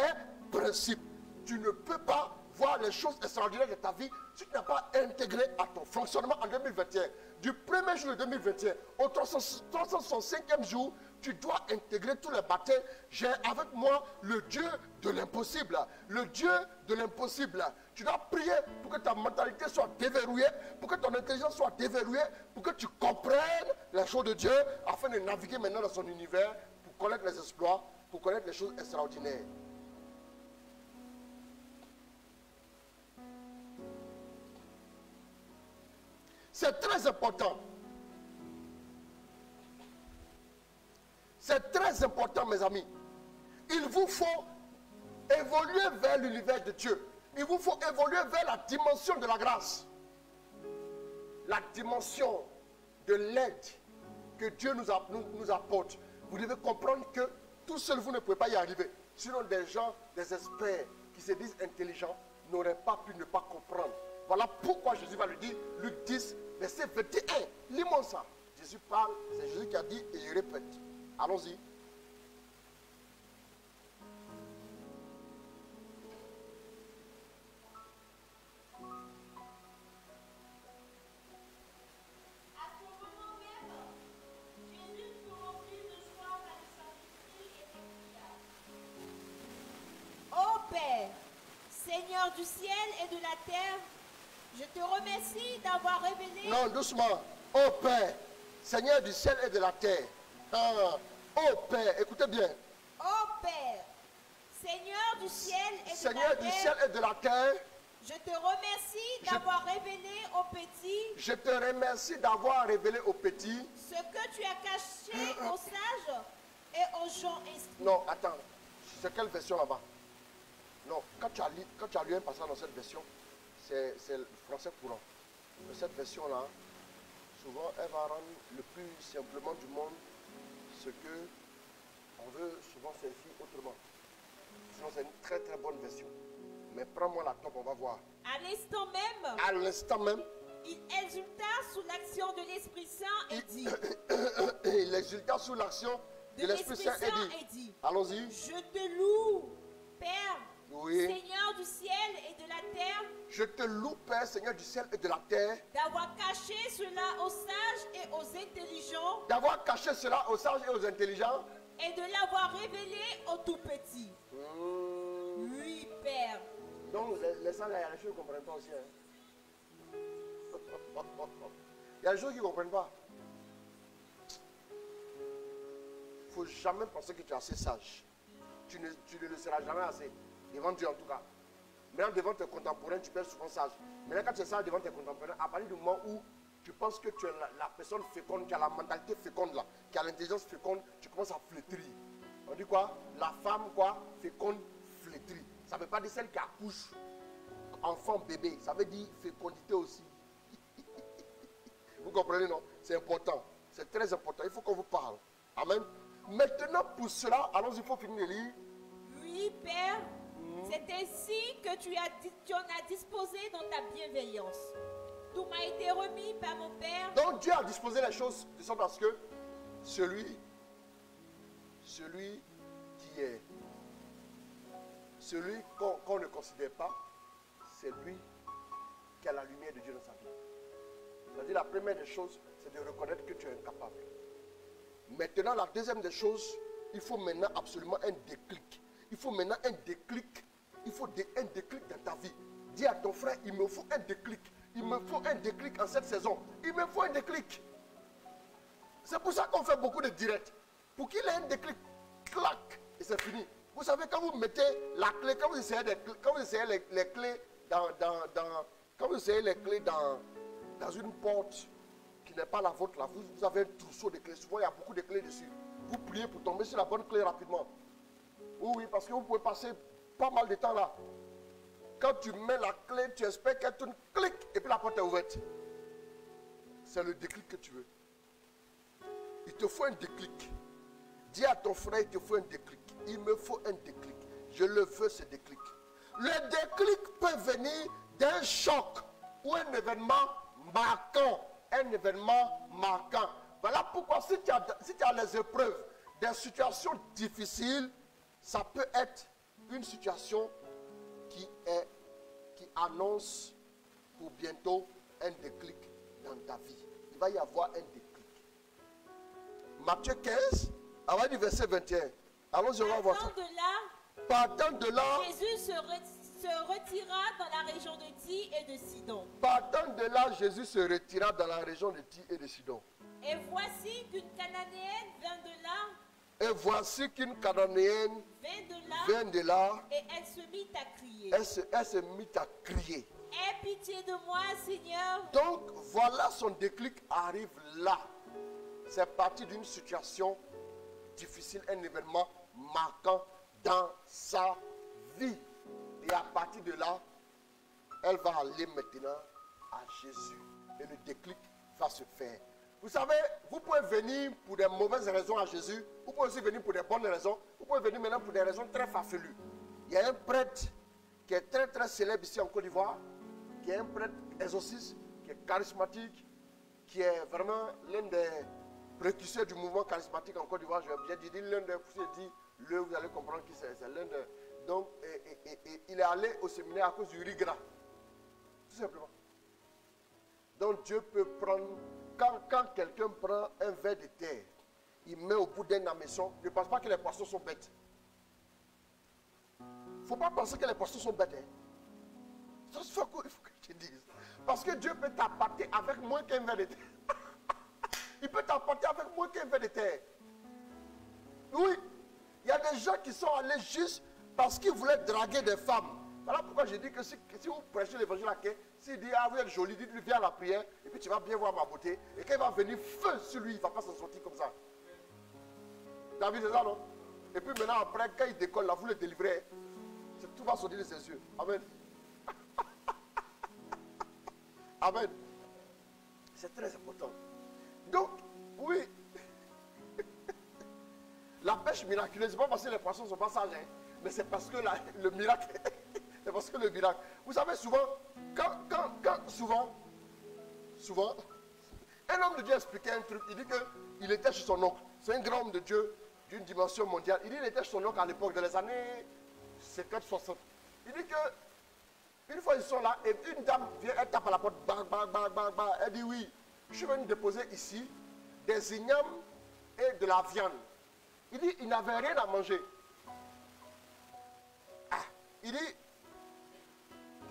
principes. Tu ne peux pas voir les choses extraordinaires de ta vie si tu n'as pas intégré à ton fonctionnement en 2021. Du premier jour de 2021 au 365e jour, tu dois intégrer tous les baptêmes. J'ai avec moi le Dieu de l'impossible. Le Dieu de l'impossible. Tu dois prier pour que ta mentalité soit déverrouillée, pour que ton intelligence soit déverrouillée, pour que tu comprennes les choses de Dieu, afin de naviguer maintenant dans son univers, pour connaître les exploits, pour connaître les choses extraordinaires. C'est très important. C'est très important, mes amis. Il vous faut évoluer vers l'univers de Dieu. Il vous faut évoluer vers la dimension de la grâce. La dimension de l'aide que Dieu nous apporte. Vous devez comprendre que tout seul, vous ne pouvez pas y arriver. Sinon, des gens, des experts qui se disent intelligents n'auraient pas pu ne pas comprendre. Voilà pourquoi Jésus va le dire, Luc 10, verset 21. Lis-moi ça. Jésus parle, c'est Jésus qui a dit et il répète. Allons-y. Ô Père, Seigneur du ciel et de la terre, je te remercie d'avoir révélé... Non, doucement. Ô Père, Seigneur du ciel et de la terre. Ô Père, écoutez bien. Ô Père, Seigneur du ciel et de Seigneur la du terre, ciel et de la terre, je te remercie d'avoir révélé aux petits je te remercie d'avoir révélé aux petits. ce que tu as caché aux sages et aux gens instruits. Non, attends. C'est quelle version là-bas? Non, quand tu as lu un passage dans cette version, c'est le français courant. Mais cette version-là, souvent, elle va rendre le plus simplement du monde ce que on veut souvent faire ici autrement. Sinon, c'est une très très bonne version. Mais prends-moi la top, on va voir. À l'instant même, À l'instant même, il exulta sous l'action de l'Esprit Saint et dit, il exulta sous l'action de l'Esprit Saint et dit, allons-y. je te loue, Père, Oui. Seigneur du ciel et de la terre, Je te loue, Père, Seigneur du ciel et de la terre, d'avoir caché cela aux sages et aux intelligents d'avoir caché cela aux sages et aux intelligents. et de l'avoir révélé aux tout petits. Oui, Père. Donc, les sages, il y a des choses qu'ils ne comprennent pas aussi. Hein. Il y a des choses qu'ils ne comprennent pas. Il ne faut jamais penser que tu es assez sage. Tu ne le seras jamais assez. Devant Dieu en tout cas. Maintenant, devant tes contemporains, tu peux être souvent sage. Maintenant, quand tu es sage devant tes contemporains, à partir du moment où tu penses que tu es la personne féconde, qui a la mentalité féconde là, qui a l'intelligence féconde, tu commences à flétrir. On dit quoi? La femme, quoi? Féconde, flétrie. Ça ne veut pas dire celle qui accouche enfant, bébé. Ça veut dire fécondité aussi. Vous comprenez, non? C'est important. C'est très important. Il faut qu'on vous parle. Amen. Maintenant, pour cela, allons-y, il faut finir de lire. Oui, Père. C'est ainsi que tu en as disposé dans ta bienveillance. Tout m'a été remis par mon Père. Donc Dieu a disposé les choses de sorte à ce que celui qui est, celui qu'on ne considère pas, c'est lui qui a la lumière de Dieu dans sa vie. C'est-à-dire la première des choses, c'est de reconnaître que tu es incapable. Maintenant, la deuxième des choses, il faut maintenant absolument un déclic. Il faut maintenant un déclic. Il faut un déclic dans ta vie. Dis à ton frère, il me faut un déclic. Il me faut un déclic en cette saison. Il me faut un déclic. C'est pour ça qu'on fait beaucoup de directs. Pour qu'il ait un déclic, clac, et c'est fini. Vous savez, quand vous mettez la clé, quand vous essayez les clés quand vous essayez les clés dans une porte qui n'est pas la vôtre, là, vous avez un trousseau de clés. Souvent, il y a beaucoup de clés dessus. Vous priez pour tomber sur la bonne clé rapidement. Oui, parce que vous pouvez passer pas mal de temps là. Quand tu mets la clé, tu espères qu'elle tourne, clic, et puis la porte est ouverte. C'est le déclic que tu veux. Il te faut un déclic. Dis à ton frère, il te faut un déclic. Il me faut un déclic. Je le veux, ce déclic. Le déclic peut venir d'un choc ou un événement marquant. Un événement marquant. Voilà pourquoi si tu as les épreuves, des situations difficiles, ça peut être une situation qui annonce pour bientôt un déclic dans ta vie. Il va y avoir un déclic. Matthieu 15, à partir du verset 21. Allons-y, on va voir ça. Partant de là, Jésus se retira dans la région de Tyr et de Sidon. Partant de là, Jésus se retira dans la région de Tyr et de Sidon. Et voici qu'une Cananéenne vint de là. Et voici qu'une Cananéenne vient de là. Et elle se mit à crier. Elle se mit à crier. Aie pitié de moi, Seigneur. Donc, voilà, son déclic arrive là. C'est parti d'une situation difficile, un événement marquant dans sa vie. Et à partir de là, elle va aller maintenant à Jésus. Et le déclic va se faire. Vous savez, vous pouvez venir pour des mauvaises raisons à Jésus. Vous pouvez aussi venir pour des bonnes raisons. Vous pouvez venir maintenant pour des raisons très farfelues. Il y a un prêtre qui est très très célèbre ici en Côte d'Ivoire, qui est un prêtre exorciste, qui est charismatique, qui est vraiment l'un des précurseurs du mouvement charismatique en Côte d'Ivoire. J'ai dit l'un des, vous allez comprendre qui c'est. C'est l'un des. Donc, il est allé au séminaire à cause du riz gras. Tout simplement. Donc Dieu peut prendre, quand quelqu'un prend un verre de terre, il met au bout d'un hameçon, ne pense pas que les poissons sont bêtes. Il ne faut pas penser que les poissons sont bêtes. Ça, il faut que je dise. Parce que Dieu peut t'apporter avec moins qu'un verre de terre. Il peut t'apporter avec moins qu'un verre de terre. Oui, il y a des gens qui sont allés juste parce qu'ils voulaient draguer des femmes. Voilà pourquoi je dis que si vous prêchez l'évangile à quelqu'un, s'il dit, ah vous êtes joli, dites-lui, viens à la prière, et puis tu vas bien voir ma beauté. Et quand il va venir feu sur lui, il ne va pas s'en sortir comme ça. David, c'est ça, non? Et puis maintenant, après, quand il décolle, là, vous le délivrez. Tout va sortir de ses yeux. Amen. Amen. C'est très important. Donc, oui. La pêche miraculeuse, ce n'est pas parce que les poissons ne sont pas sages, hein, mais c'est parce que le miracle C'est parce que le miracle. Vous savez, souvent, souvent, un homme de Dieu expliquait un truc. Il dit qu'il était chez son oncle. C'est un grand homme de Dieu d'une dimension mondiale. Il dit qu'il était chez son oncle à l'époque, dans les années 50-60. Il dit que une fois ils sont là, et une dame vient, elle tape à la porte, bang, bang, bang, bang, bang. Elle dit oui, je suis venu déposer ici des ignames et de la viande. Il dit, il n'avait rien à manger. Ah, il dit,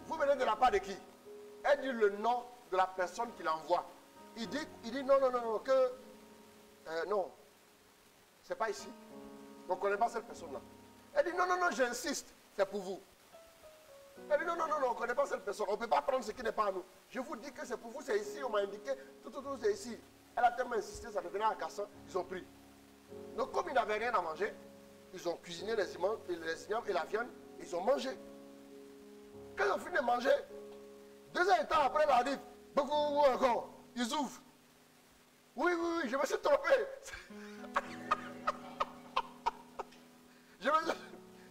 vous venez de la part de qui? Elle dit le nom de la personne qui l'envoie. Il dit non, que non, c'est pas ici. On ne connaît pas cette personne-là. Elle dit non, j'insiste, c'est pour vous. Elle dit non, on ne connaît pas cette personne. On ne peut pas prendre ce qui n'est pas à nous. Je vous dis que c'est pour vous, c'est ici, on m'a indiqué, tout, c'est ici. Elle a tellement insisté, ça devenait agaçant, ils ont pris. Donc comme ils n'avaient rien à manger, ils ont cuisiné les ignames et la viande, ils ont mangé. Quand ils ont fini de manger, 2 heures de temps après, elle arrive, beaucoup encore, ils ouvrent. Oui, je me suis trompé.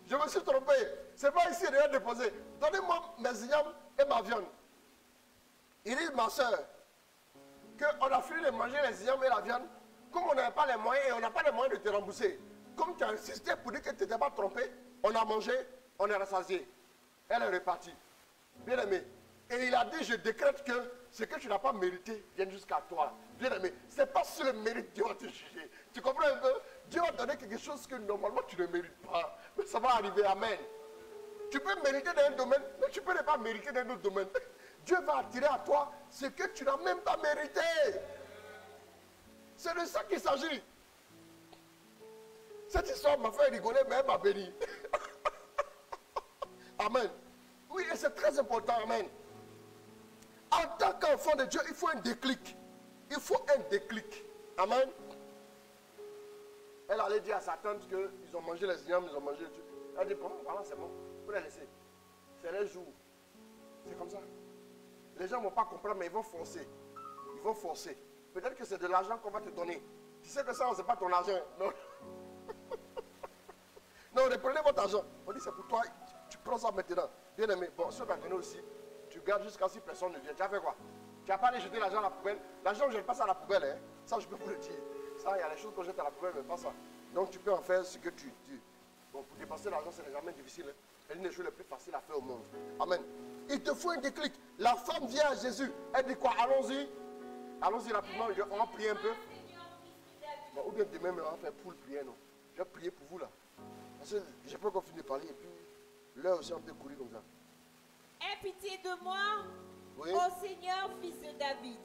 je me suis trompé. C'est pas ici, rien déposé. Donnez-moi mes ignames et ma viande. Il dit, ma soeur, qu'on a fini de manger les ignames et la viande, comme on n'avait pas les moyens et on n'a pas les moyens de te rembourser. Comme tu as insisté pour dire que tu n'étais pas trompé, on a mangé, on est rassasié. Elle est repartie. Bien aimé. Et il a dit, je décrète que ce que tu n'as pas mérité vienne jusqu'à toi. Bien aimé. Ce n'est pas sur le mérite que Dieu va te juger. Tu comprends un peu? Dieu va te donner quelque chose que normalement tu ne mérites pas. Mais ça va arriver. Amen. Tu peux mériter dans un domaine, mais tu peux ne pas mériter dans un autre domaine. Dieu va attirer à toi ce que tu n'as même pas mérité. C'est de ça qu'il s'agit. Cette histoire m'a fait rigoler, mais elle m'a béni. Amen. Oui, et c'est très important. Amen. En tant qu'enfant de Dieu, il faut un déclic. Il faut un déclic. Amen. Elle allait dire à sa tante qu'ils ont mangé les ignames, ils ont mangé le truc. Elle dit, bon, voilà, c'est bon. Vous les laissez. C'est les jours. C'est comme ça. Les gens ne vont pas comprendre, mais ils vont forcer. Ils vont forcer. Peut-être que c'est de l'argent qu'on va te donner. Tu sais que ça, ce n'est pas ton argent. Non. Non, prenez votre argent. On dit, c'est pour toi. Tu prends ça maintenant. Bien aimé. Bon, si on t'a donné aussi, tu gardes jusqu'à si personne ne vient. Tu as fait quoi? Tu n'as pas allé jeter l'argent à la poubelle. L'argent, je ne passe à la poubelle. Hein. Ça, je peux vous le dire. Ça, il y a des choses qu'on jette à la poubelle, mais pas ça. Donc, tu peux en faire ce que tu dis. Bon, pour dépasser l'argent, c'est jamais difficile. Hein. C'est une des choses les plus faciles à faire au monde. Amen. Il te faut un déclic. La femme vient à Jésus. Elle dit quoi? Allons-y. Allons-y rapidement. On va prier un peu. Bon, ou bien demain, on va faire pour le prier, non? Je vais prier pour vous là. Parce que je n'ai pas encore fini de parler. Et puis, l'heure aussi, on peut courir comme ça. Aie pitié de moi, Oui. ô Seigneur, fils de David.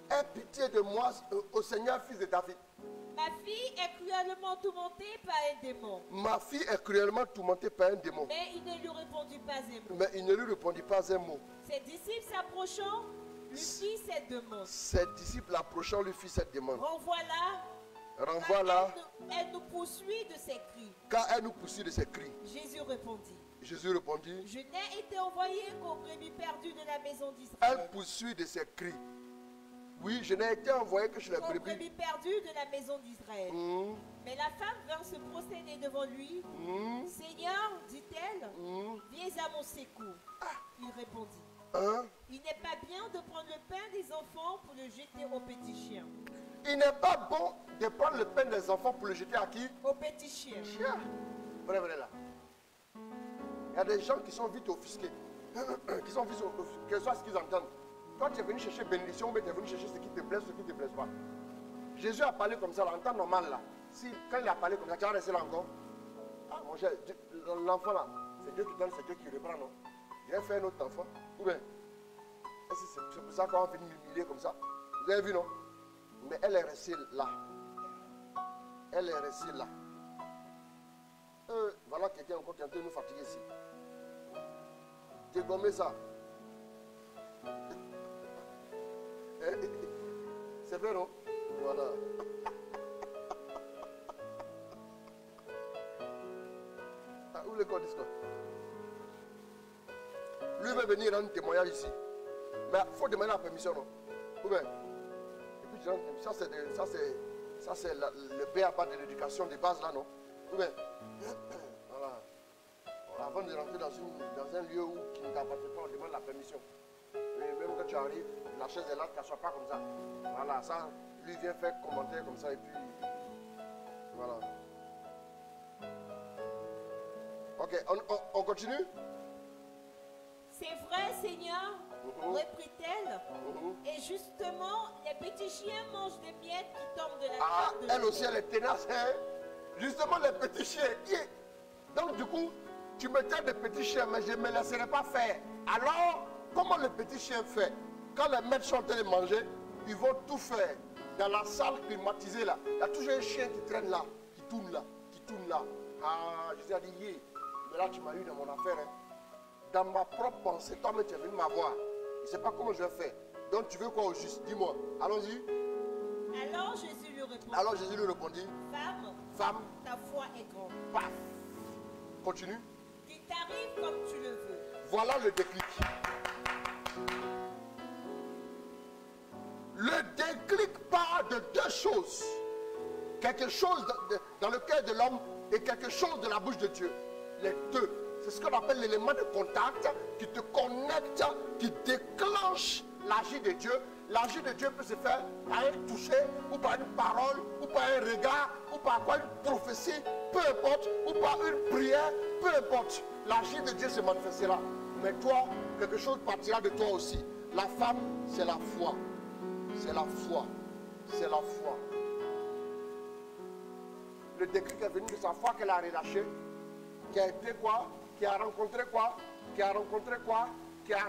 Aie pitié de moi, au Seigneur, fils de David. Ma fille est cruellement tourmentée par un démon. Ma fille est cruellement tourmentée par un démon. Mais il ne lui répondit pas un mot. Mais il ne lui répondit pas un mot. Ses disciples s'approchant, lui fit cette demande. Ses disciples approchant lui fit cette demande. Renvoie-la. Renvoie-la, Elle nous poursuit de ses cris. car elle nous poursuit de ses cris. Jésus répondit. Jésus répondit, Je n'ai été envoyé qu'aux brebis perdues de la maison elle d'Israël. poursuit de ses cris. Oui, je n'ai été envoyé que chez les Aux brebis. brebis perdues de la maison d'Israël. Mais la femme vint se prosterner devant lui. Seigneur, dit-elle, viens à mon secours. Il répondit. Hein? Il n'est pas bien de prendre le pain des enfants pour le jeter aux petits chiens. Il n'est pas bon de prendre le pain des enfants pour le jeter à qui? Aux petits chiens. Chien. Venez là. Il y a des gens qui sont vite offusqués. Qui sont vite offusqués, quel soit ce qu'ils entendent. Toi, tu es venu chercher bénédiction, mais tu es venu chercher ce qui te plaît, ce qui ne te plaît pas. Jésus a parlé comme ça, en temps normal là. Quand il a parlé comme ça, tu vas rester là encore. Ah, mon cher, l'enfant là, c'est Dieu qui donne, c'est Dieu qui reprend, non? J'ai fait un autre enfant. Ou bien, c'est pour ça qu'on va venir m'humilier comme ça. Vous avez vu, non? Mais elle est restée là. Elle est restée là. Voilà quelqu'un encore qui est en train de nous fatiguer ici. Dégommer ça. C'est vrai, non? Voilà. Ah, où le corps disco? Lui veut venir rendre témoignage ici. Mais il faut demander la permission, non? Ou bien? Et puis, ça c'est le B.A.B.A. de l'éducation de base, là, non? Ou bien? Voilà. avant de rentrer dans un lieu qui ne t'appartient pas, on demande la permission. Mais même quand tu arrives, la chaise est là, tu ne t'assois pas comme ça. Voilà, ça, lui vient faire commentaire comme ça et puis. Voilà. Ok, on continue? C'est vrai, Seigneur, reprit-elle. Et justement, les petits chiens mangent des miettes qui tombent de la table de Elle l'autre. aussi, elle est tenace, hein? Justement, les petits chiens. Donc, du coup, tu me traites de petits chiens, mais je ne me laisserai pas faire. Alors, comment le petit chien fait? Quand les maîtres sont en train de manger, ils vont tout faire. Dans la salle climatisée, là, il y a toujours un chien qui traîne là, qui tourne là, qui tourne là. Ah, je t'ai dit, mais là, tu m'as eu dans mon affaire, hein? Dans ma propre pensée, toi-même, tu es venu m'avoir. Je ne sais pas comment je vais faire. Donc, tu veux quoi au juste? Dis-moi. Allons-y. Alors Jésus lui répondit. Alors, Jésus lui répondit, Femme, femme, ta foi est grande. paf. Continue. Qu'il t'arrive comme tu le veux. Voilà le déclic. Le déclic part de deux choses. Quelque chose dans le cœur de l'homme et quelque chose de la bouche de Dieu. Les deux. C'est ce qu'on appelle l'élément de contact qui te connecte, qui déclenche l'agir de Dieu. L'agir de Dieu peut se faire par un toucher, ou par une parole, ou par un regard, ou par quoi une prophétie, peu importe, ou par une prière, peu importe. L'agir de Dieu se manifestera. Mais toi, quelque chose partira de toi aussi. La femme, c'est la foi. C'est la foi. C'est la foi. Le déclic est venu de sa foi qu'elle a relâché, qui a été quoi? Qui a rencontré quoi? Qui a rencontré quoi? Qui a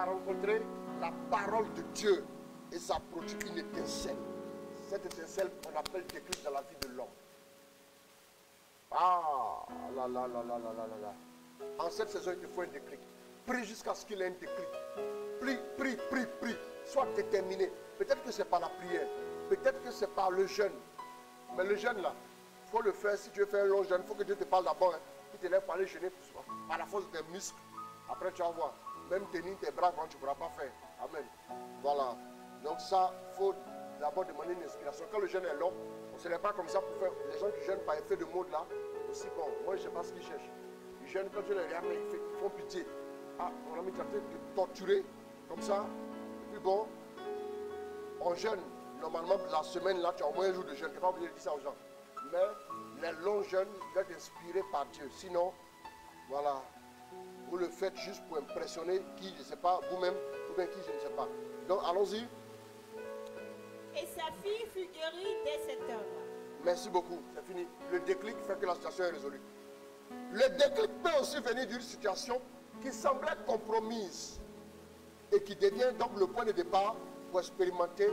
rencontré la parole de Dieu. Et ça produit une étincelle. Cette étincelle qu'on appelle déclic dans la vie de l'homme. Ah là là là là là là là là. En cette saison, il te faut un déclic. Prie jusqu'à ce qu'il ait un déclic. Prie, prie, prie, prie. Sois déterminé. Peut-être que c'est par la prière. Peut-être que c'est par le jeûne. Mais le jeûne là, il faut le faire. Si tu veux faire un long jeûne, il faut que Dieu te parle d'abord. Hein. Il te lève par aller jeûner par la force de tes muscles. Après tu vas voir. Même tenir tes bras quand tu ne pourras pas faire. Amen. Voilà. Donc ça, il faut d'abord demander une inspiration. Quand le jeûne est long, on ne se lève pas comme ça pour faire. Les gens qui jeûnent par effet de mode là, aussi bon. Moi je ne sais pas ce qu'ils cherchent. Ils jeûnent quand tu les regardes, ils font pitié. Ah, mon ami, tu as été torturé comme ça. Et puis bon, on jeûne. Normalement, la semaine là, tu as au moins un jour de jeûne. Tu n'es pas obligé de dire ça aux gens. Mais les longs jeûnes doivent être inspirés par Dieu. Sinon, voilà, vous le faites juste pour impressionner qui, je ne sais pas, vous-même, ou bien qui, je ne sais pas. Donc, allons-y. Et sa fille fut guérie dès cette heure-là. Merci beaucoup, c'est fini. Le déclic fait que la situation est résolue. Le déclic peut aussi venir d'une situation qui semblait compromise et qui devient donc le point de départ pour expérimenter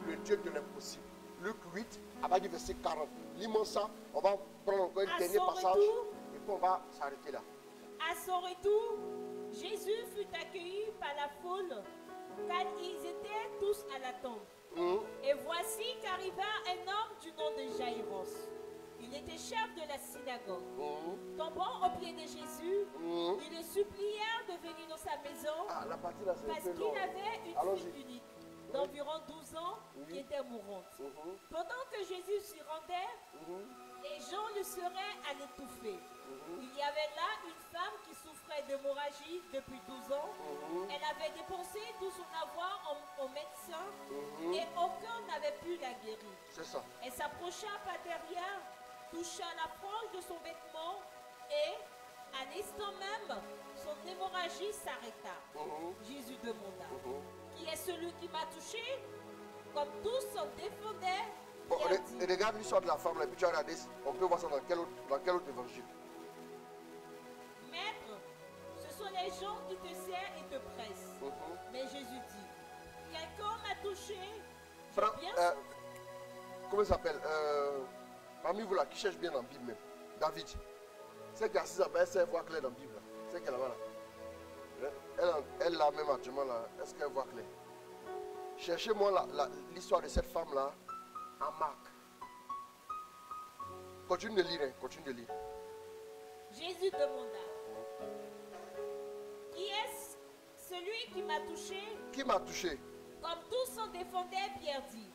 le Dieu de l'impossible. Luc 8, à partir du verset 40. Lis-moi ça, on va prendre encore un dernier passage et puis on va s'arrêter là. À son retour, Jésus fut accueilli par la foule car ils étaient tous à la tombe. Et voici qu'arriva un homme du nom de Jaïros. Il était chef de la synagogue. Tombant au pied de Jésus, ils le supplièrent de venir dans sa maison parce qu'il avait une fille unique d'environ 12 ans qui était mourante. Pendant que Jésus s'y rendait, les gens le seraient à l'étouffer. Il y avait là une femme qui souffrait d'hémorragie depuis 12 ans. Elle avait dépensé tout son avoir au médecin et aucun n'avait pu la guérir. C'est ça. Elle s'approcha par derrière, toucha la frange de son vêtement et à l'instant même, son hémorragie s'arrêta. Jésus demanda, qui est celui qui m'a touché? Comme tous s'en défendaient, Bon, regarde l'histoire de la femme là, puis tu vas regarder, on peut voir ça dans quel autre évangile. Maître, ce sont les gens qui te serrent et te pressent. Mais Jésus dit, quelqu'un m'a touché. Comment ça s'appelle parmi vous là, qui cherche bien dans la Bible même. David. C'est qui est assise là-bas, elle sait voir clair dans la Bible là. C'est qu'elle là-bas là. Elle là même actuellement là, est-ce qu'elle voit clair? Cherchez-moi l'histoire de cette femme là en Marc. Continue de lire, hein, continue de lire. Jésus demanda, qui est celui qui m'a touché? Qui m'a touché? Comme tous s'en défendaient, Pierre dit,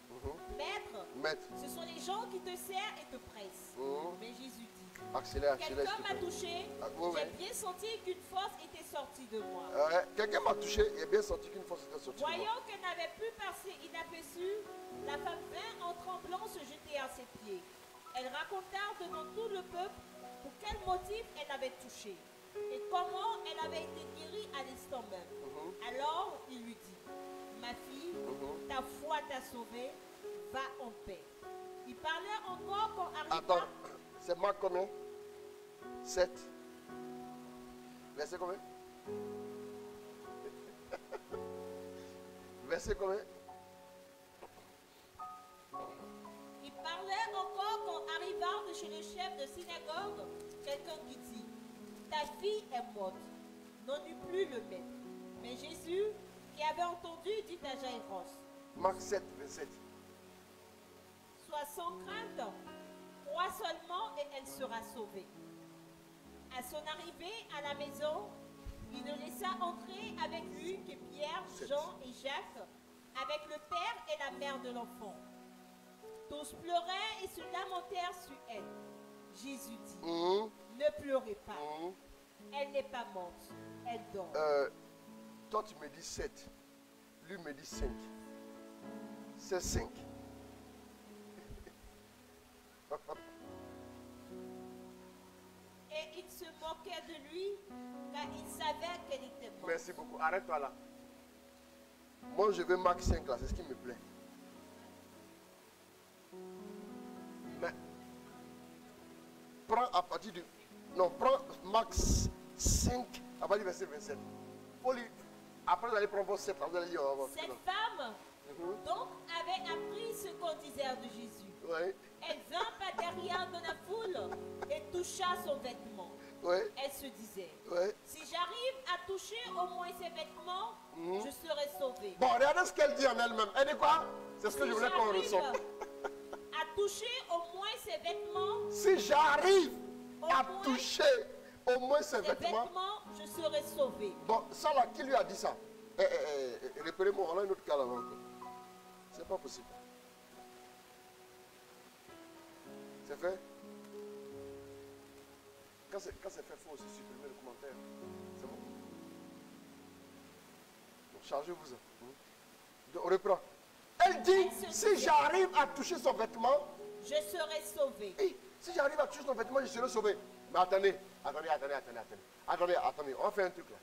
Maître, Maître. ce sont les gens qui te serrent et te pressent. Mais Jésus dit, Accélère, accélère. Quelqu'un m'a touché. Ah, oui, J'ai oui. bien senti qu'une force était sortie de moi. Quelqu'un m'a touché et bien senti qu'une force était sortie de moi. Voyant qu'elle n'avait pu passer inaperçue, la femme vint en tremblant se jeter à ses pieds. Elle raconta devant tout le peuple pour quel motif elle avait touché et comment elle avait été guérie à l'instant même. Alors il lui dit, ma fille, ta foi t'a sauvée, va en paix. Il parlait encore quand arriva... Attends, c'est Marc combien? 7. Verset combien? Verset combien? Il parlait encore quand arriva de chez le chef de synagogue quelqu'un qui dit, ta fille est morte, n'en eut plus le maître. Mais Jésus, qui avait entendu, dit à Jaïros, Marc 7, 27. sois sans crainte, crois seulement et elle sera sauvée. À son arrivée à la maison, il ne laissa entrer avec lui que Pierre, Jean et Jacques, avec le père et la mère de l'enfant. Tous pleuraient et se lamentèrent sur elle. Jésus dit, ne pleurez pas, elle n'est pas morte, elle dort. Toi tu me dis 7, lui me dit 5. C'est 5. Et il se moquait de lui car il savait qu'elle était morte. Merci beaucoup. Arrête-toi là. Moi je veux Marc 5 là, c'est ce qui me plaît. Mais prends à partir du... Non, prends Marc 5 à partir du verset 27. Après vous allez prendre vos 7, vous allez lire. Cette femme donc avait appris ce qu'on disait de Jésus. Oui. Elle vint pas derrière de la foule et toucha son vêtement. Oui. Elle se disait, Oui. si j'arrive à toucher au moins ses vêtements, je serai sauvée. Bon, regardez ce qu'elle dit en elle-même. Elle dit quoi? C'est ce que Si je voulais qu'on j'arrive ressente. à toucher au moins ses vêtements, Si j'arrive à moins toucher au moins ses vêtements. je serai sauvée. Bon, ça là, qui lui a dit ça? Répétez-moi, on a une autre cas là encore. C'est pas possible. C'est fait? Quand c'est fait, il faut aussi supprimer le commentaire. C'est bon? Bon, chargez-vous. On reprend. Elle dit, Elle se si dit- j'arrive à toucher son vêtement, Je serai sauvée. si j'arrive à toucher son vêtement, je serai sauvé. Mais attendez, on fait un truc là.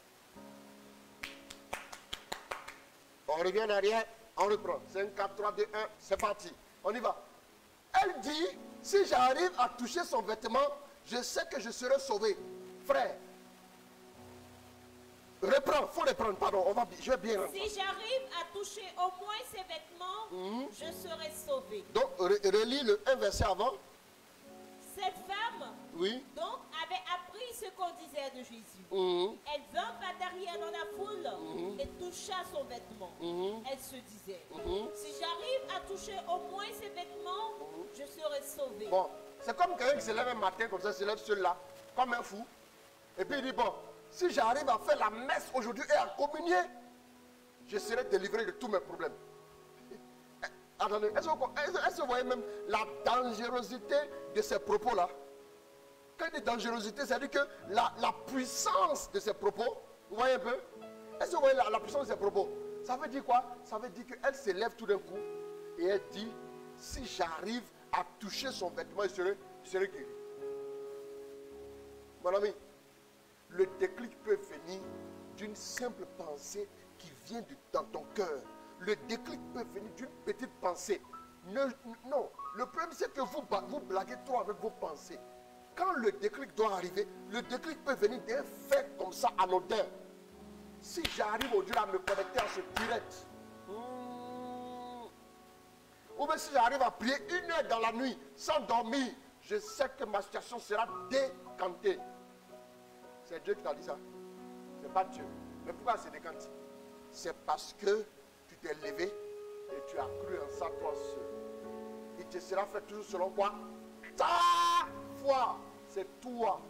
On revient en arrière, on reprend. 5, 4, 3, 2, 1, c'est parti. On y va. Elle dit, si j'arrive à toucher son vêtement, je sais que je serai sauvé. Frère, reprends, faut reprendre, pardon, je vais bien rentrer. Si j'arrive à toucher au moins ses vêtements, je serai sauvée. Donc, relis le 1 verset avant. Cette femme Oui. donc avait appris ce qu'on disait de Jésus. Mhm. Elle vint pas derrière dans la foule et toucha son vêtement. Elle se disait, si j'arrive à toucher au moins ses vêtements, je serai sauvée. Bon, c'est comme quelqu'un qui se lève un matin comme ça, se lève seul là, comme un fou. Et puis il dit, bon, si j'arrive à faire la messe aujourd'hui et à communier, je serai délivré de tous mes problèmes. Attendez, est-ce que vous voyez même la dangerosité de ces propos-là? Quand il dit dangerosité, c'est-à-dire que la puissance de ces propos, vous voyez un peu? Est-ce que vous voyez la puissance de ces propos? Ça veut dire quoi? Ça veut dire qu'elle se lève tout d'un coup et elle dit, si j'arrive à toucher son vêtement, je serai guéri. Mon ami, le déclic peut venir d'une simple pensée qui vient dans ton cœur. Le déclic peut venir d'une petite pensée. Non, le problème c'est que vous blaguez trop avec vos pensées. Quand le déclic doit arriver, le déclic peut venir d'un fait comme ça anodin. Si j'arrive aujourd'hui à me connecter à ce direct, ou bien si j'arrive à prier 1 heure dans la nuit sans dormir, je sais que ma situation sera décantée. C'est Dieu qui t'a dit ça. C'est pas Dieu. Mais pourquoi c'est décanté? C'est parce que tu t'es levé et tu as cru en ça toi seul. Il te sera fait toujours selon quoi? Ta foi. C'est toi.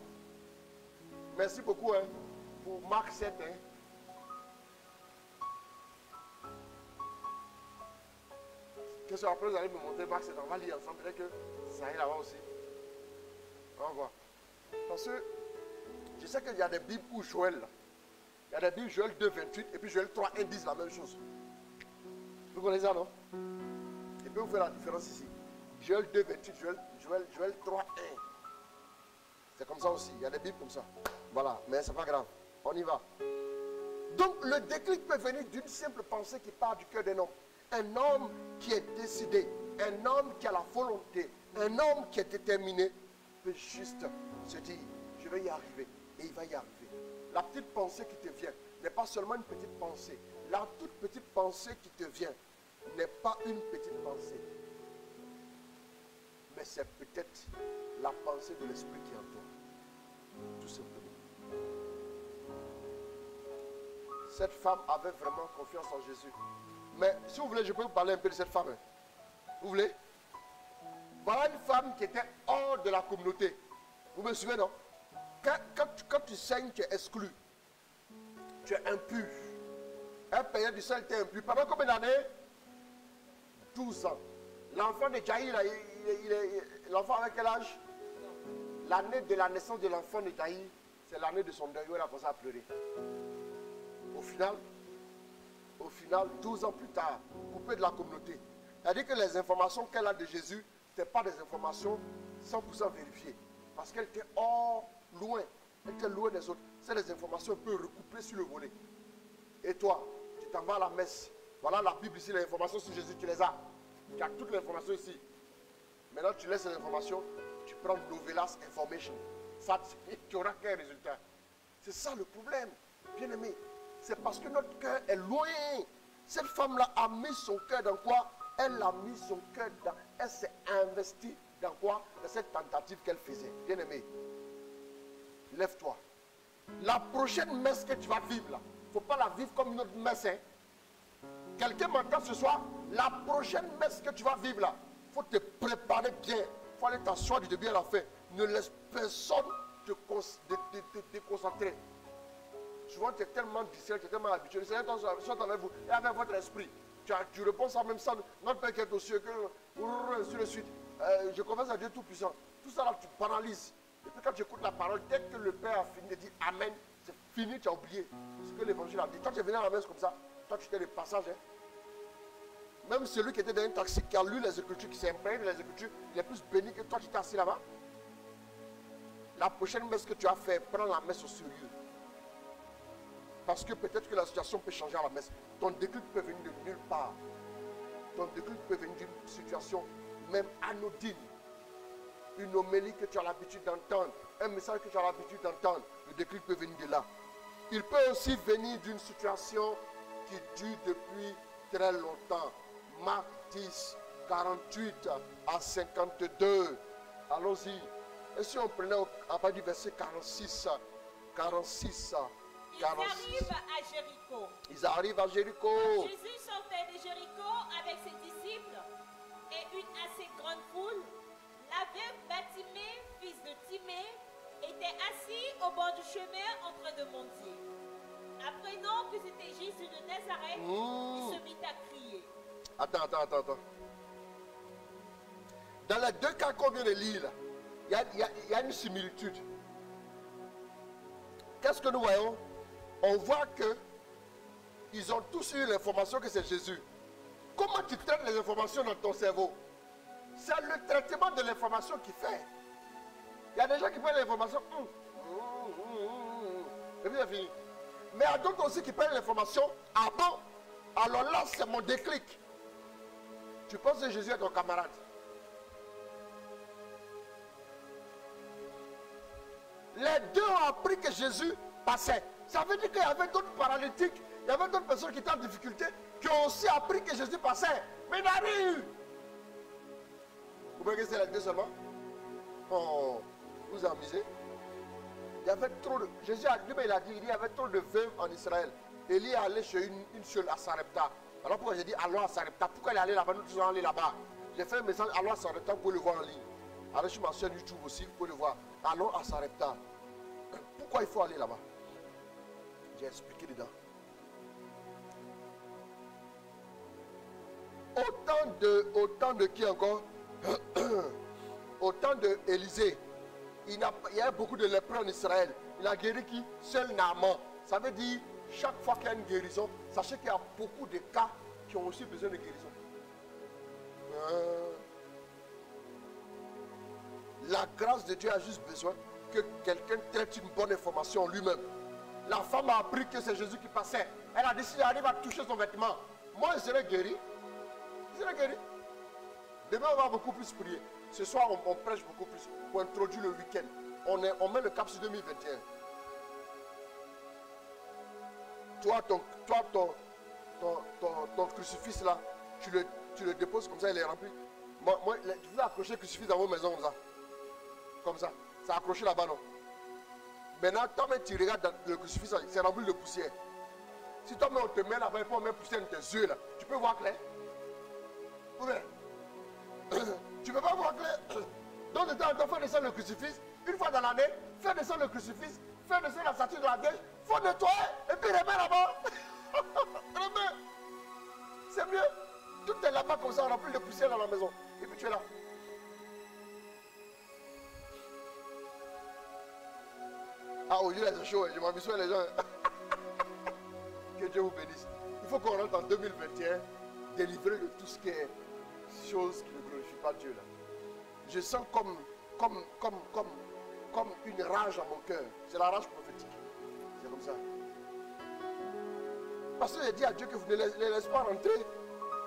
Merci beaucoup pour Marc 7. Qu'est-ce que après vous allez me montrer Marc 7? On va lire ensemble. Peut-être que ça ira là-bas aussi. Au revoir. Parce que je sais qu'il y a des Bibles où Joël, il y a des Bibles Joël 2, 28 et puis Joël 3, 1 disent la même chose. Vous connaissez ça, non? Et puis vous faites la différence ici. Joël 2, 28, Joël 3, 1. C'est comme ça aussi. Il y a des Bibles comme ça. Voilà, mais c'est pas grave. On y va. Donc le déclic peut venir d'une simple pensée qui part du cœur d'un homme. Un homme qui est décidé, un homme qui a la volonté, un homme qui est déterminé peut juste se dire, je vais y arriver. Et il va y arriver. La petite pensée qui te vient n'est pas seulement une petite pensée. La toute petite pensée qui te vient n'est pas une petite pensée. Mais c'est peut-être la pensée de l'esprit qui est en toi. Tout simplement. Cette femme avait vraiment confiance en Jésus. Mais si vous voulez, je peux vous parler un peu de cette femme. Vous voulez? Voilà une femme qui était hors de la communauté. Vous me suivez, non? Quand tu saignes, tu es exclu. Tu es impur. Un payeur du sang était impur. Pendant combien d'années? 12 ans. L'enfant de Jaïr, l'enfant avec quel âge? L'année de la naissance de l'enfant de Jaïr, c'est l'année de son deuil où elle a commencé à pleurer. Au final, 12 ans plus tard, coupée de la communauté. C'est-à-dire que les informations qu'elle a de Jésus, ce n'étaient pas des informations 100% vérifiées. Parce qu'elle était loin. Elle était loin des autres. C'est des informations un peu recoupées sur le volet. Et toi, tu t'en vas à la messe. Voilà la Bible ici, les informations sur Jésus, tu les as. Tu as toutes les informations ici. Maintenant, tu laisses les informations, tu prends Novelas Information. Ça, tu n'auras qu'un résultat. C'est ça le problème, bien aimé. C'est parce que notre cœur est loin. Cette femme-là a mis son cœur dans quoi? Elle a mis son cœur dans... Elle s'est investie dans quoi? Dans cette tentative qu'elle faisait. Bien aimé, lève-toi. La prochaine messe que tu vas vivre là, il ne faut pas la vivre comme une autre messe. Hein. Quelqu'un m'entend ce soir? La prochaine messe que tu vas vivre là, il faut te préparer bien. Il faut aller t'asseoir du début à la fin. Ne laisse personne te déconcentrer. Souvent, tu es tellement distrait, tu es tellement habitué. Le Seigneur soit avec vous et avec votre esprit. Tu réponds ça même sans notre Père qui est aux cieux, sur le suite. Je confesse à Dieu Tout-Puissant. Tout ça là, tu paralyses. Et puis quand tu écoutes la parole, dès que le Père a fini de dire Amen, c'est fini, tu as oublié ce que l'Évangile a dit. Toi, tu es venu à la messe comme ça. Toi, tu étais le passage. Hein. Même celui qui était dans un taxi, qui a lu les Écritures, qui s'est imprégné des Écritures, il est plus béni que toi, tu t'es assis là-bas. La prochaine messe que tu as fait, prends la messe au sérieux. Parce que peut-être que la situation peut changer à la messe. Ton déclic peut venir de nulle part. Ton déclic peut venir d'une situation même anodine. Une homélie que tu as l'habitude d'entendre. Un message que tu as l'habitude d'entendre. Le déclic peut venir de là. Il peut aussi venir d'une situation qui dure depuis très longtemps. Marc 10, 48 à 52. Allons-y. Et si on prenait à partir du verset 46. Ils arrivent à Jéricho. Ils arrivent à Jéricho. Jésus sortait de Jéricho avec ses disciples et une assez grande foule. L'aveugle Bartimée, fils de Timée, était assis au bord du chemin en train de mendier. Apprenant que c'était Jésus de Nazareth, il se mit à crier. Attends. Dans les deux cas qu'on vient de lire, il y a une similitude. Qu'est-ce que nous voyons? On voit que ils ont tous eu l'information que c'est Jésus. Comment tu traites les informations dans ton cerveau? C'est le traitement de l'information qui fait. Il y a des gens qui prennent l'information. Et puis c'est fini. Mais il y a d'autres aussi qui prennent l'information. Ah bon? Alors là, c'est mon déclic. Tu penses que Jésus est ton camarade. Les deux ont appris que Jésus passait. Ça veut dire qu'il y avait d'autres paralytiques, il y avait d'autres personnes qui étaient en difficulté, qui ont aussi appris que Jésus passait. Mais il n'a rien eu. Vous voyez que c'est les deux seulement? Oh, vous vous amusez? Il y avait trop de... Jésus a dit, il a dit, il y avait trop de veuves en Israël. Élie est allé chez une seule à Sarepta. Alors pourquoi j'ai dit allons à Sarepta? Pourquoi il est allé là-bas? Nous tous allons aller là-bas. J'ai fait un message, allons à Sarepta, vous pouvez le voir en ligne. Alors sur ma chaîne YouTube aussi, vous pouvez le voir. Allons à Sarepta. Pourquoi il faut aller là-bas? J'ai expliqué dedans. Autant de qui encore? Autant de Élisée. il y a beaucoup de lépreux en Israël. Il a guéri qui? Seul Naaman. Ça veut dire, chaque fois qu'il y a une guérison, sachez qu'il y a beaucoup de cas qui ont aussi besoin de guérison. La grâce de Dieu a juste besoin que quelqu'un traite une bonne information lui-même. La femme a appris que c'est Jésus qui passait. Elle a décidé d'arriver à toucher son vêtement. Moi, je serai guéri. Je serai guéri. Demain, on va beaucoup plus prier. Ce soir, on prêche beaucoup plus. On introduit le week-end. On met le cap sur 2021. Toi, ton crucifix là, tu le déposes comme ça, il est rempli. Moi, tu veux accrocher le crucifix dans vos maisons comme ça. Comme ça. C'est accroché là-bas, non? Maintenant, toi-même, tu regardes dans le crucifix, c'est rempli de poussière. Si toi-même, on te met là-bas, il faut mettre poussière dans tes yeux là. Tu peux voir clair? Oui. Tu ne peux pas voir clair. Donc, de temps en temps, il faut descendre le crucifix. Une fois dans l'année, fais descendre le crucifix, fais descendre la statue de la Vierge, il faut nettoyer et puis remettre là-bas. Remets. C'est mieux. Tout est là-bas comme ça, on remplit de poussière dans la maison. Et puis tu es là. Ah, aujourd'hui, c'est chaud, je m'amuse sur les gens. Que Dieu vous bénisse. Il faut qu'on rentre en 2021 délivré de tout ce qui est chose qui ne glorifie pas Dieu là. Je sens comme une rage à mon cœur. C'est la rage prophétique. C'est comme ça. Parce que j'ai dit à Dieu que vous ne les laissez pas rentrer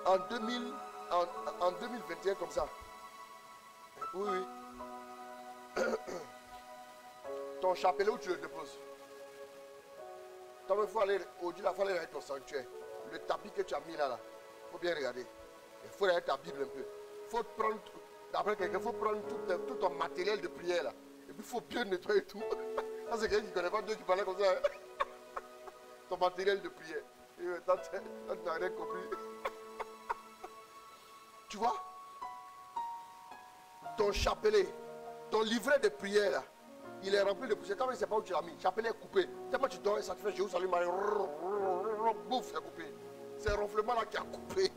en 2021 comme ça. Oui, oui. Ton chapelet où tu le déposes. Toi, il faut aller au-dessus, il faut aller avec ton sanctuaire. Le tapis que tu as mis là, il faut bien regarder. Il faut regarder ta Bible un peu. Il faut prendre, d'après quelqu'un, il faut prendre tout ton matériel de prière là. Et puis il faut bien nettoyer tout. Ça, c'est quelqu'un qui ne connaît pas Dieu qui parlait comme ça. Hein? Ton matériel de prière. Et toi, tu n'as rien compris. Tu vois? Ton chapelet, ton livret de prière là, il est rempli de poussière. Toi, tu ne sais pas où tu l'as mis. Le chapelet est coupé. Tellement tu dors et ça te fait Jérusalem. Bouf, c'est coupé. C'est un ronflement là qui a coupé.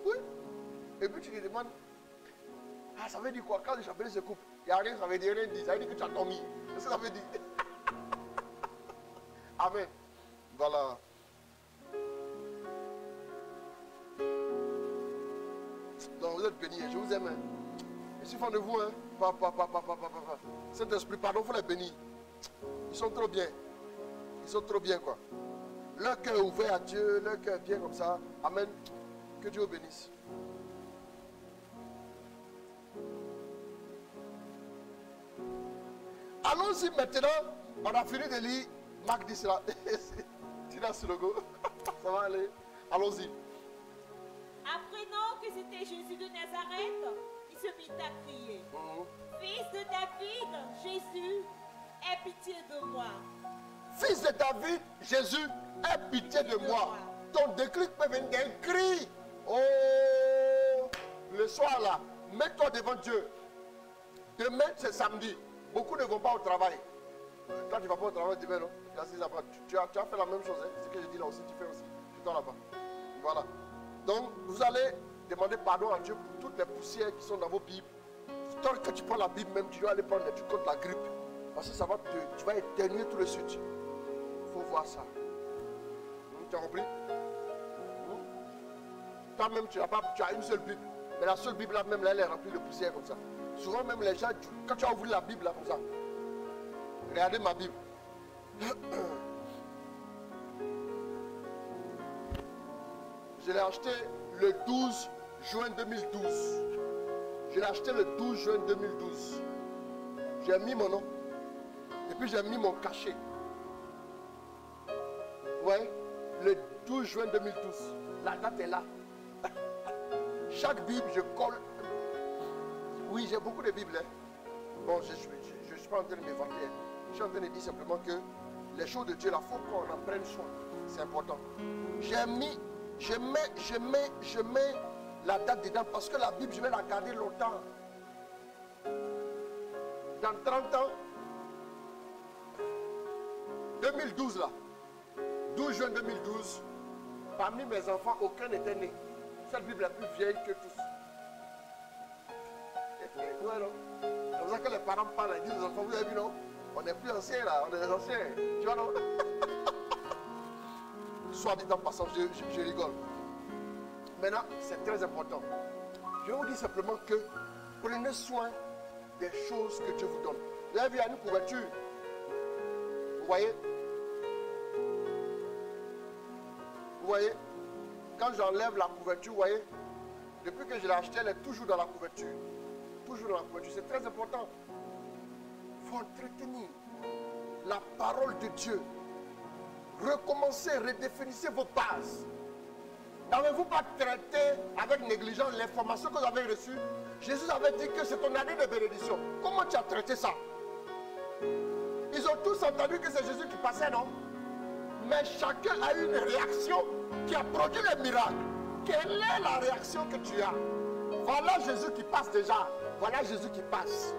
Oui. Et puis tu te demandes, ah, ça veut dire quoi? Quand le chapelet se coupe, il n'y a rien, ça veut dire rien dit. Ça veut dire que tu as dormi. Qu'est-ce que ça veut dire? Amen. Voilà. Donc vous êtes bénis, je vous aime. Hein. Je suis fan de vous, hein. Saint-Esprit, pardon, il faut les bénir. Ils sont trop bien. Ils sont trop bien, quoi. Leur cœur est ouvert à Dieu, leur cœur est bien comme ça. Amen. Que Dieu vous bénisse. Allons-y maintenant. On a fini de lire Marc 10 là. Tu as ce logo. Ça va aller. Allons-y. Apprenant que c'était Jésus de Nazareth, il se mit à crier. Fils de David, Jésus, aie pitié de moi. Fils de David, Jésus, aie pitié de moi. Ton déclic peut venir d'un cri. Oh, le soir là, mets-toi devant Dieu. Demain, c'est samedi. Beaucoup ne vont pas au travail. Quand tu ne vas pas au travail, demain, non? Tu as fait la même chose. Hein? C'est ce que je dis là aussi, tu fais aussi. Tu t'en là-bas. Voilà. Donc, vous allez demander pardon à Dieu pour toutes les poussières qui sont dans vos Bibles. Tant que tu prends la Bible, même tu dois aller prendre des trucs contre la grippe. Parce que ça va tu vas éternuer tout de suite. Il faut voir ça. Tu as compris? Toi-même, tu as une seule Bible. Mais la seule Bible là, même là, elle est remplie de poussière comme ça. Souvent, même les gens, quand tu as ouvert la Bible là comme ça, regardez ma Bible. Je l'ai acheté le 12 juin 2012. Je l'ai acheté le 12 juin 2012. J'ai mis mon nom. Et puis j'ai mis mon cachet. Ouais, le 12 juin 2012. La date est là. Chaque Bible, je colle. Oui, j'ai beaucoup de Bibles. Hein. Bon, je ne suis pas en train de m'éventer. Je suis en train de dire simplement que les choses de Dieu, il faut qu'on en prenne soin. C'est important. Je mets la date dedans parce que la Bible, je vais la garder longtemps. Dans 30 ans, 2012 là, 12 juin 2012, parmi mes enfants, aucun n'était né. Cette Bible est plus vieille que tous. Ouais, non? C'est pour ça que les parents parlent, ils disent aux enfants, vous avez vu non? On n'est plus anciens là, on est des anciens. Tu vois non? Soit dit en passant, je rigole. Maintenant, c'est très important. Je vous dis simplement que prenez soin des choses que Dieu vous donne. Vous avez vu, il y a une couverture. Vous voyez? Vous voyez? Quand j'enlève la couverture, vous voyez? Depuis que je l'ai acheté, elle est toujours dans la couverture. Toujours dans la couverture. C'est très important. Il faut entretenir la parole de Dieu. Recommencez, redéfinissez vos bases. N'avez-vous pas traité avec négligence l'information que vous avez reçue? Jésus avait dit que c'est ton année de bénédiction. Comment tu as traité ça? Ils ont tous entendu que c'est Jésus qui passait, non? Mais chacun a eu une réaction qui a produit le miracle. Quelle est la réaction que tu as? Voilà Jésus qui passe déjà. Voilà Jésus qui passe.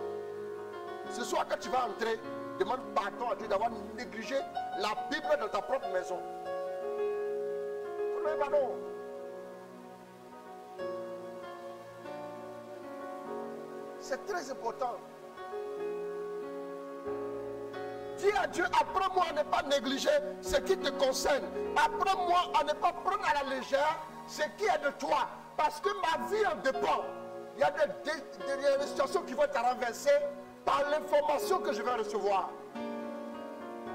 Ce soir que tu vas entrer, demande pardon à Dieu d'avoir négligé la Bible dans ta propre maison. Demande pardon. C'est très important. Dis à Dieu, apprends-moi à ne pas négliger ce qui te concerne. Apprends-moi à ne pas prendre à la légère ce qui est de toi. Parce que ma vie en dépend. Il y a des situations qui vont être renversées par l'information que je vais recevoir.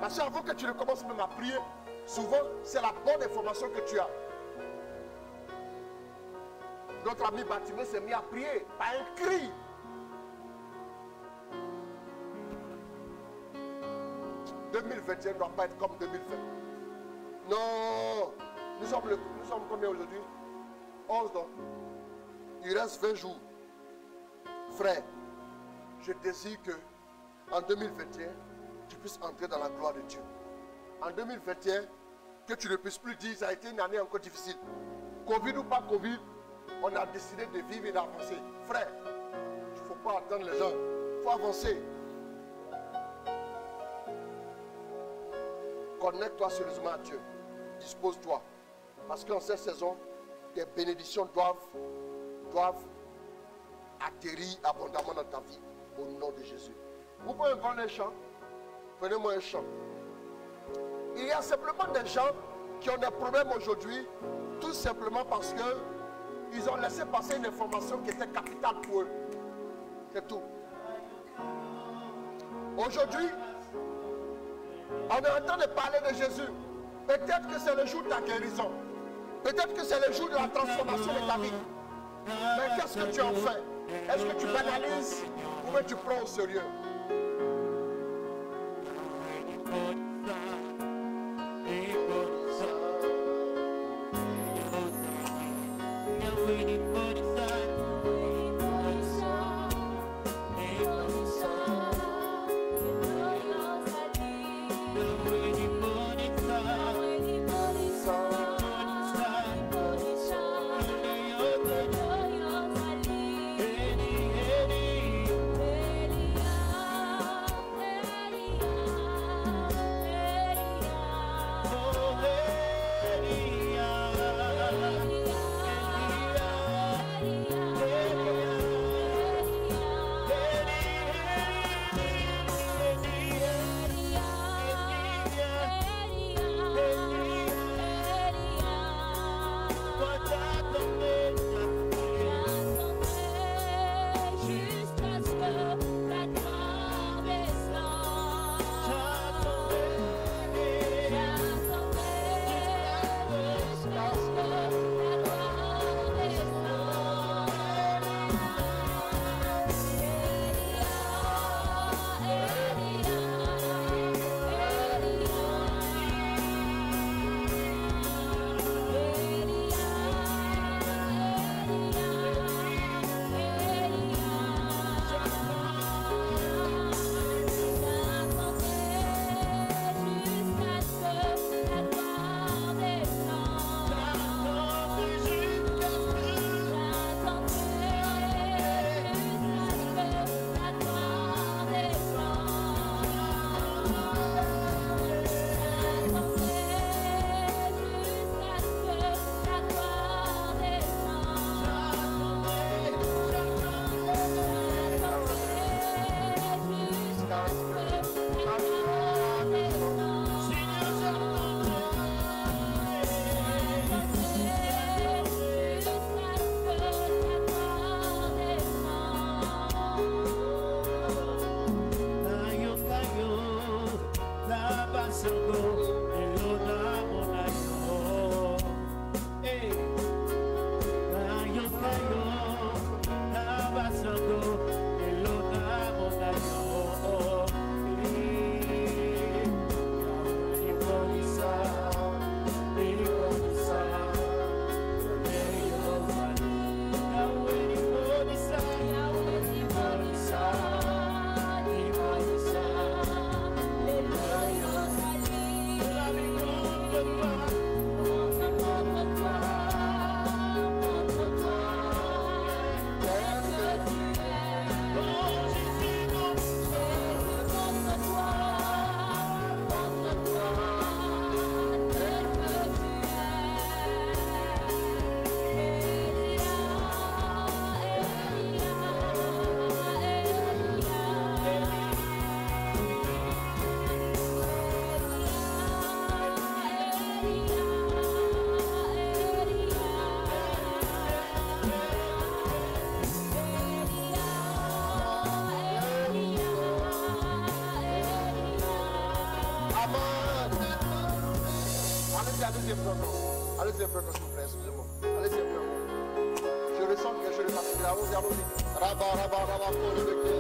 Parce qu'avant que tu ne commences même à prier, souvent c'est la bonne information que tu as. Notre ami Bartimée s'est mis à prier par un cri. « 2021 ne doit pas être comme 2020. » Non. Nous sommes combien aujourd'hui? 11 ans. Il reste 20 jours. Frère, je désire que en 2021, tu puisses entrer dans la gloire de Dieu. En 2021, que tu ne puisses plus dire ça a été une année encore difficile. Covid ou pas Covid, on a décidé de vivre et d'avancer. Frère, il ne faut pas attendre les gens. Il faut avancer. Connecte-toi sérieusement à Dieu. Dispose-toi. Parce qu'en cette saison, tes bénédictions doivent atterrir abondamment dans ta vie. Au nom de Jésus. Vous pouvez prendre un chant. Prenez-moi un chant. Il y a simplement des gens qui ont des problèmes aujourd'hui, tout simplement parce qu'ils ont laissé passer une information qui était capitale pour eux. C'est tout. Aujourd'hui, on est en train de parler de Jésus. Peut-être que c'est le jour de ta guérison. Peut-être que c'est le jour de la transformation de ta vie. Mais qu'est-ce que tu en fais? Est-ce que tu banalises ou bien tu prends au sérieux? allez-y un peu encore. Allez-y un peu encore, s'il vous plaît, excusez-moi. Allez-y un peu encore. Je ressens quelque chose de particulier. Allons-y, allons-y. Rabba, rabba, rabba, pour le Christ.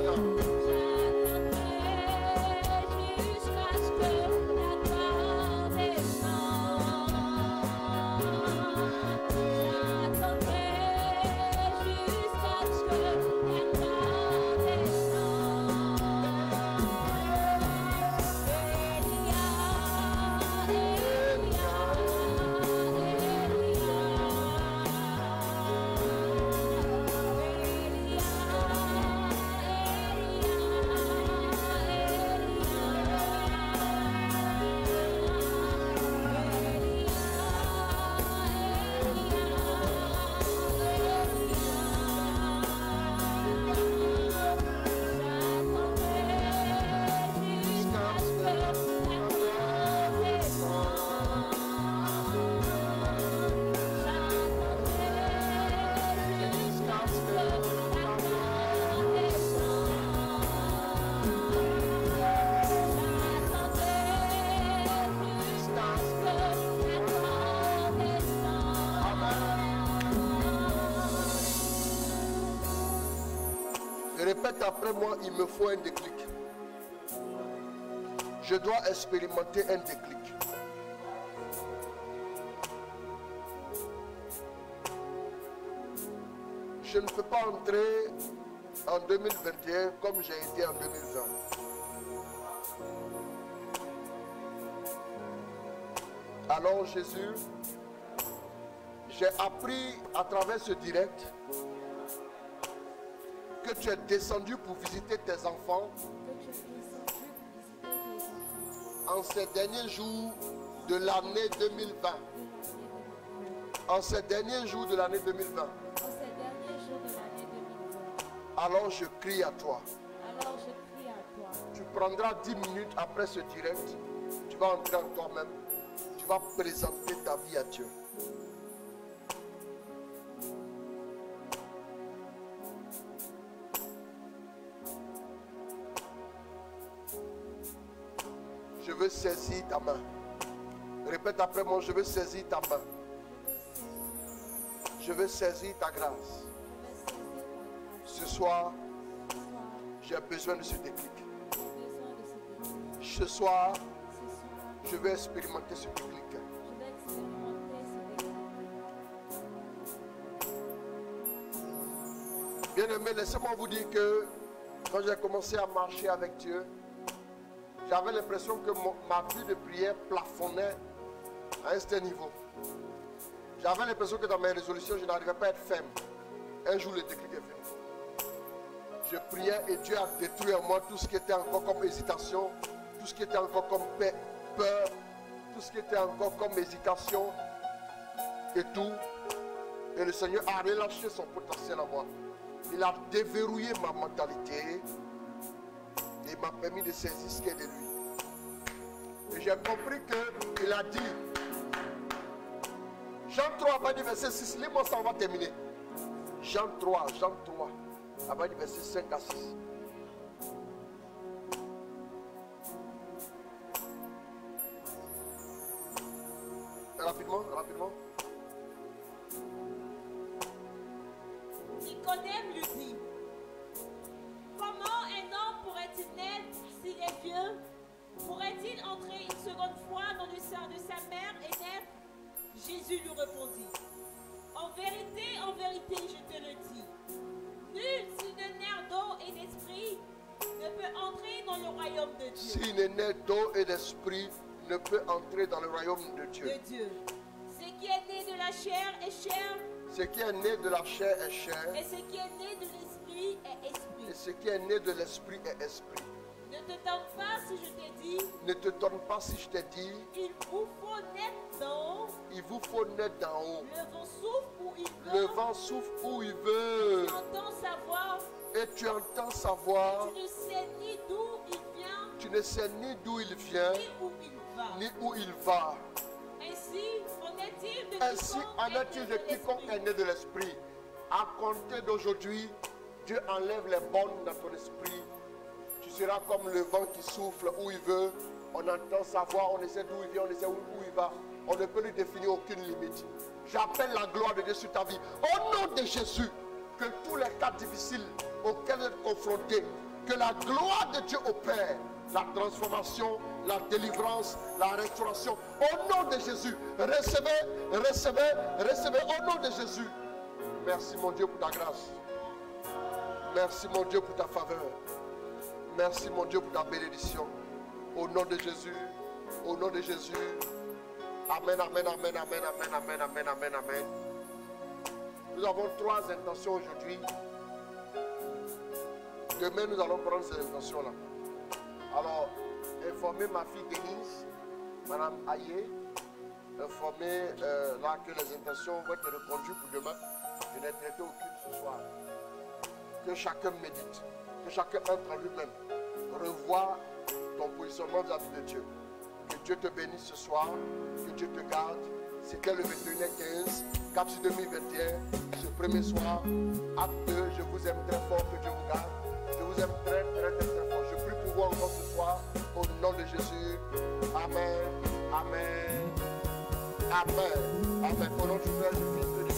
Répète après moi, il me faut un déclic. Je dois expérimenter un déclic. Je ne peux pas entrer en 2021 comme j'ai été en 2020. Alors Jésus, j'ai appris à travers ce direct que tu es descendu pour visiter tes enfants en ces derniers jours de l'année 2020. En ces derniers jours de l'année 2020. Alors je crie à toi. Tu prendras 10 minutes après ce direct. Tu vas entrer en toi-même. Tu vas présenter ta vie à Dieu. Je veux saisir ta main. Répète après moi, je veux saisir ta main. Je veux saisir ta grâce. Ce soir, j'ai besoin de ce déclic. Ce soir, je veux expérimenter ce déclic. Bien-aimés, laissez-moi vous dire que quand j'ai commencé à marcher avec Dieu, j'avais l'impression que ma vie de prière plafonnait à un certain niveau. J'avais l'impression que dans mes résolutions, je n'arrivais pas à être ferme. Un jour, le déclic est venu. Je priais et Dieu a détruit en moi tout ce qui était encore comme hésitation, tout ce qui était encore comme peur, tout ce qui était encore comme hésitation et tout. Et le Seigneur a relâché son potentiel en moi. Il a déverrouillé ma mentalité. Et il m'a permis de saisir ce qui est de lui. Et j'ai compris qu'il a dit, Jean 3, à du verset 6, lis-moi ça, on va terminer. Jean 3, à partir du verset 5 à 6. Rapidement. Nicodème lui dit, comment un homme pourrait-il naître s'il est vieux? Pourrait-il entrer une seconde fois dans le sein de sa mère et naître? Jésus lui répondit, en vérité, je te le dis, nul s'il ne naît d'eau et d'esprit ne peut entrer dans le royaume de Dieu. S'il ne naît d'eau et d'esprit, ne peut entrer dans le royaume de Dieu. Ce qui est né de la chair est chair. Ce qui est né de la chair est chair. Et ce qui est né de l'esprit est esprit. Et ce qui est né de l'esprit est esprit. Ne te donne pas si je t'ai dit. Ne te donne pas si je t'ai dit. Il vous faut naître d'en haut. Il vous faut naître d'en haut. Le vent souffle où il veut. Le vent souffle où il veut. Tu entends sa voix. Et tu entends sa voix. Tu ne sais ni d'où il vient. Tu ne sais ni d'où il vient. Ni où il va. Ni où il va. Ainsi en est-il de quiconque est né de l'esprit. À compter d'aujourd'hui, Dieu enlève les bornes dans ton esprit. Tu seras comme le vent qui souffle où il veut. On entend sa voix, on essaie d'où il vient, on essaie où il va. On ne peut lui définir aucune limite. J'appelle la gloire de Dieu sur ta vie. Au nom de Jésus, que tous les cas difficiles auxquels vous êtes confrontés, que la gloire de Dieu opère la transformation, la délivrance, la restauration. Au nom de Jésus, recevez, recevez, recevez. Au nom de Jésus. Merci mon Dieu pour ta grâce. Merci mon Dieu pour ta faveur. Merci mon Dieu pour ta bénédiction. Au nom de Jésus. Au nom de Jésus. Amen, amen, amen, amen, amen, amen, amen, amen, amen. Nous avons 3 intentions aujourd'hui. Demain, nous allons prendre ces intentions-là. Alors, informer ma fille Denise, Madame Aye, informer là que les intentions vont être reconduites pour demain. Je n'ai traité aucune ce soir. Que chacun médite, que chacun entre en lui-même, revoie ton positionnement vis-à-vis de Dieu. Que Dieu te bénisse ce soir, que Dieu te garde. C'était le 21h15, Cap sur 2021, ce premier soir, acte 2, je vous aime très fort, que Dieu vous garde. Je vous aime très, très, très, très fort. Je prie pour vous encore ce soir, au nom de Jésus. Amen, amen, amen, amen. Au nom du Père, du Fils et du